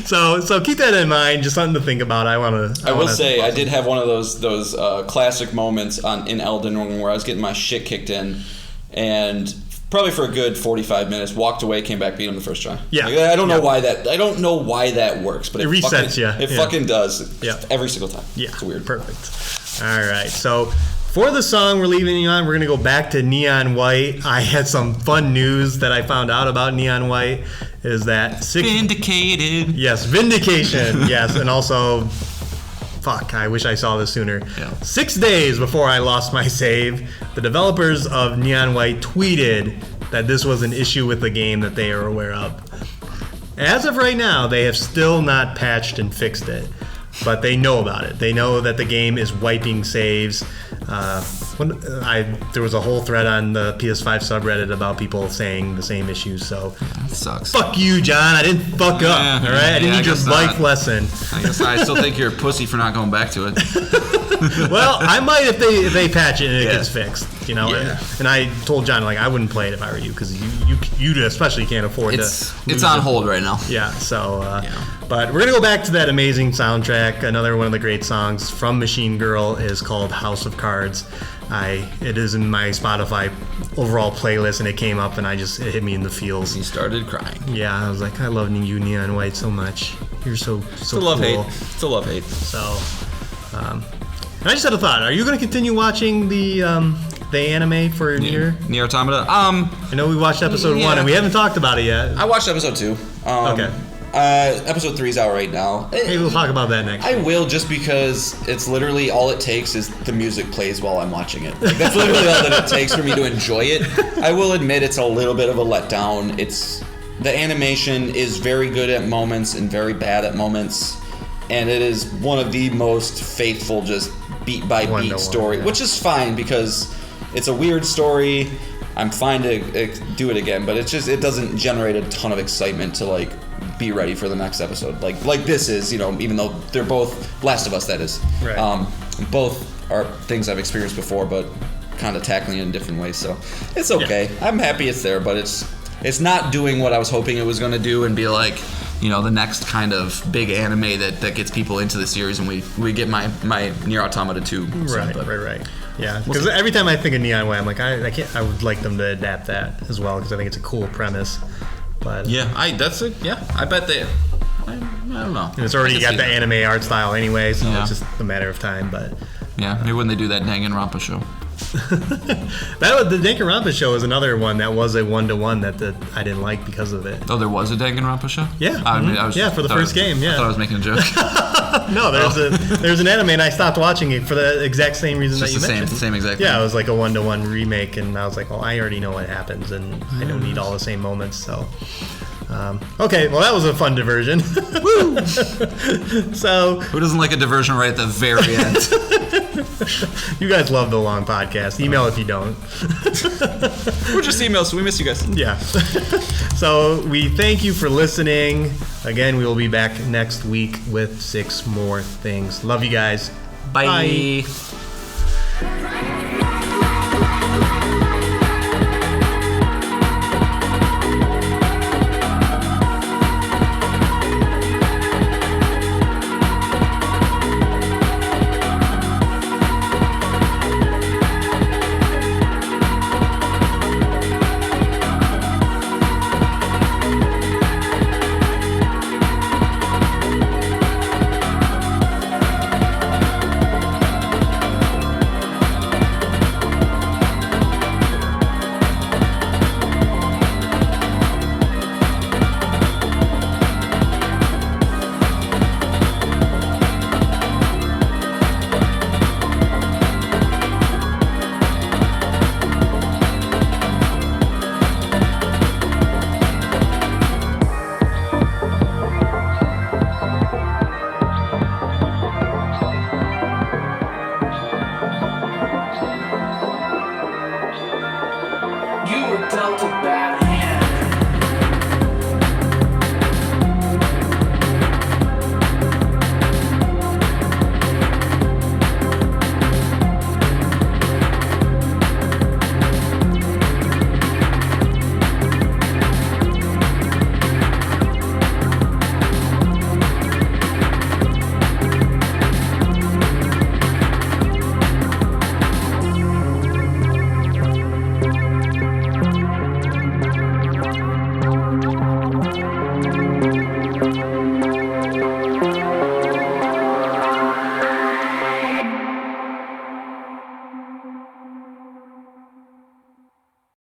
So keep that in mind. Just something to think about. I will say I did have one of those classic moments in Elden Ring where I was getting my shit kicked in, and probably for a good 45 minutes, walked away, came back, beat him the first try. Yeah. Like, I don't know why that works, but it resets you. It fucking does. Yeah. Every single time. Yeah. It's weird. Perfect. All right. So for the song we're leaving you on, we're going to go back to Neon White. I had some fun news that I found out about Neon White. Is that Vindicated. Yes, vindication. Yes, and also fuck, I wish I saw this sooner. Yeah. 6 days before I lost my save, the developers of Neon White tweeted that this was an issue with the game that they are aware of. As of right now, they have still not patched and fixed it, but they know about it. They know that the game is wiping saves. There was a whole thread on the PS5 subreddit about people saying the same issues, so That sucks. fuck you, John. I didn't fuck up, all right? I didn't need your life lesson. I guess I still think you're a pussy for not going back to it. Well, I might if they patch it and it gets fixed, you know. Yeah. And I told John, like, I wouldn't play it if I were you, because you especially can't afford It's on hold right now. Yeah, so, but we're going to go back to that amazing soundtrack. Another one of the great songs from Machine Girl is called House of Cards. It is in my Spotify overall playlist, and it came up, and it hit me in the feels. He started crying. Yeah, I was like, I love you, Neon White, so much. You're so It's a love-hate. cool. It's a love-hate. So, and I just had a thought. Are you going to continue watching the anime for Nier? Nier Automata? I know we watched episode 1, and we haven't talked about it yet. I watched episode 2. Okay. Episode 3 is out right now. Maybe we'll talk about that next. I will, just because it's literally all it takes is the music plays while I'm watching it. Like, that's literally all that it takes for me to enjoy it. I will admit it's a little bit of a letdown. The animation is very good at moments and very bad at moments, and it is one of the most faithful, just beat by beat story, which is fine because it's a weird story. I'm fine to do it again, but it doesn't generate a ton of excitement to like be ready for the next episode. Like this is, you know, even though they're both Last of Us, that is. Right. Both are things I've experienced before, but kind of tackling it in different ways. So it's okay. Yeah. I'm happy it's there, but it's not doing what I was hoping it was going to do and be like, you know, the next kind of big anime that gets people into the series, and we get my Nier Automata 2. Right. Yeah, because every time I think of Neon White, I'm like, I would like them to adapt that as well, because I think it's a cool premise. But yeah, I bet they. I don't know. And it's already got the anime art style anyway, so Yeah. it's just a matter of time. But yeah, maybe when they do that Danganronpa show. The Danganronpa show is another one that was a 1-to-1 that I didn't like because of it. Oh, there was a Danganronpa show? Yeah. I for the first game, yeah. I thought I was making a joke. No, there's an anime, and I stopped watching it for the exact same reason that you mentioned. Same exact Yeah, thing. it was like a 1-to-1 remake, and I was like, well, I already know what happens, and I don't need all the same moments, so... okay, well, that was a fun diversion. Woo! So... Who doesn't like a diversion right at the very end? You guys love the long podcast. Email if you don't. We're just emails, so we miss you guys. Yeah. So we thank you for listening. Again, we will be back next week with 6 more things. Love you guys. Bye. You were dealt a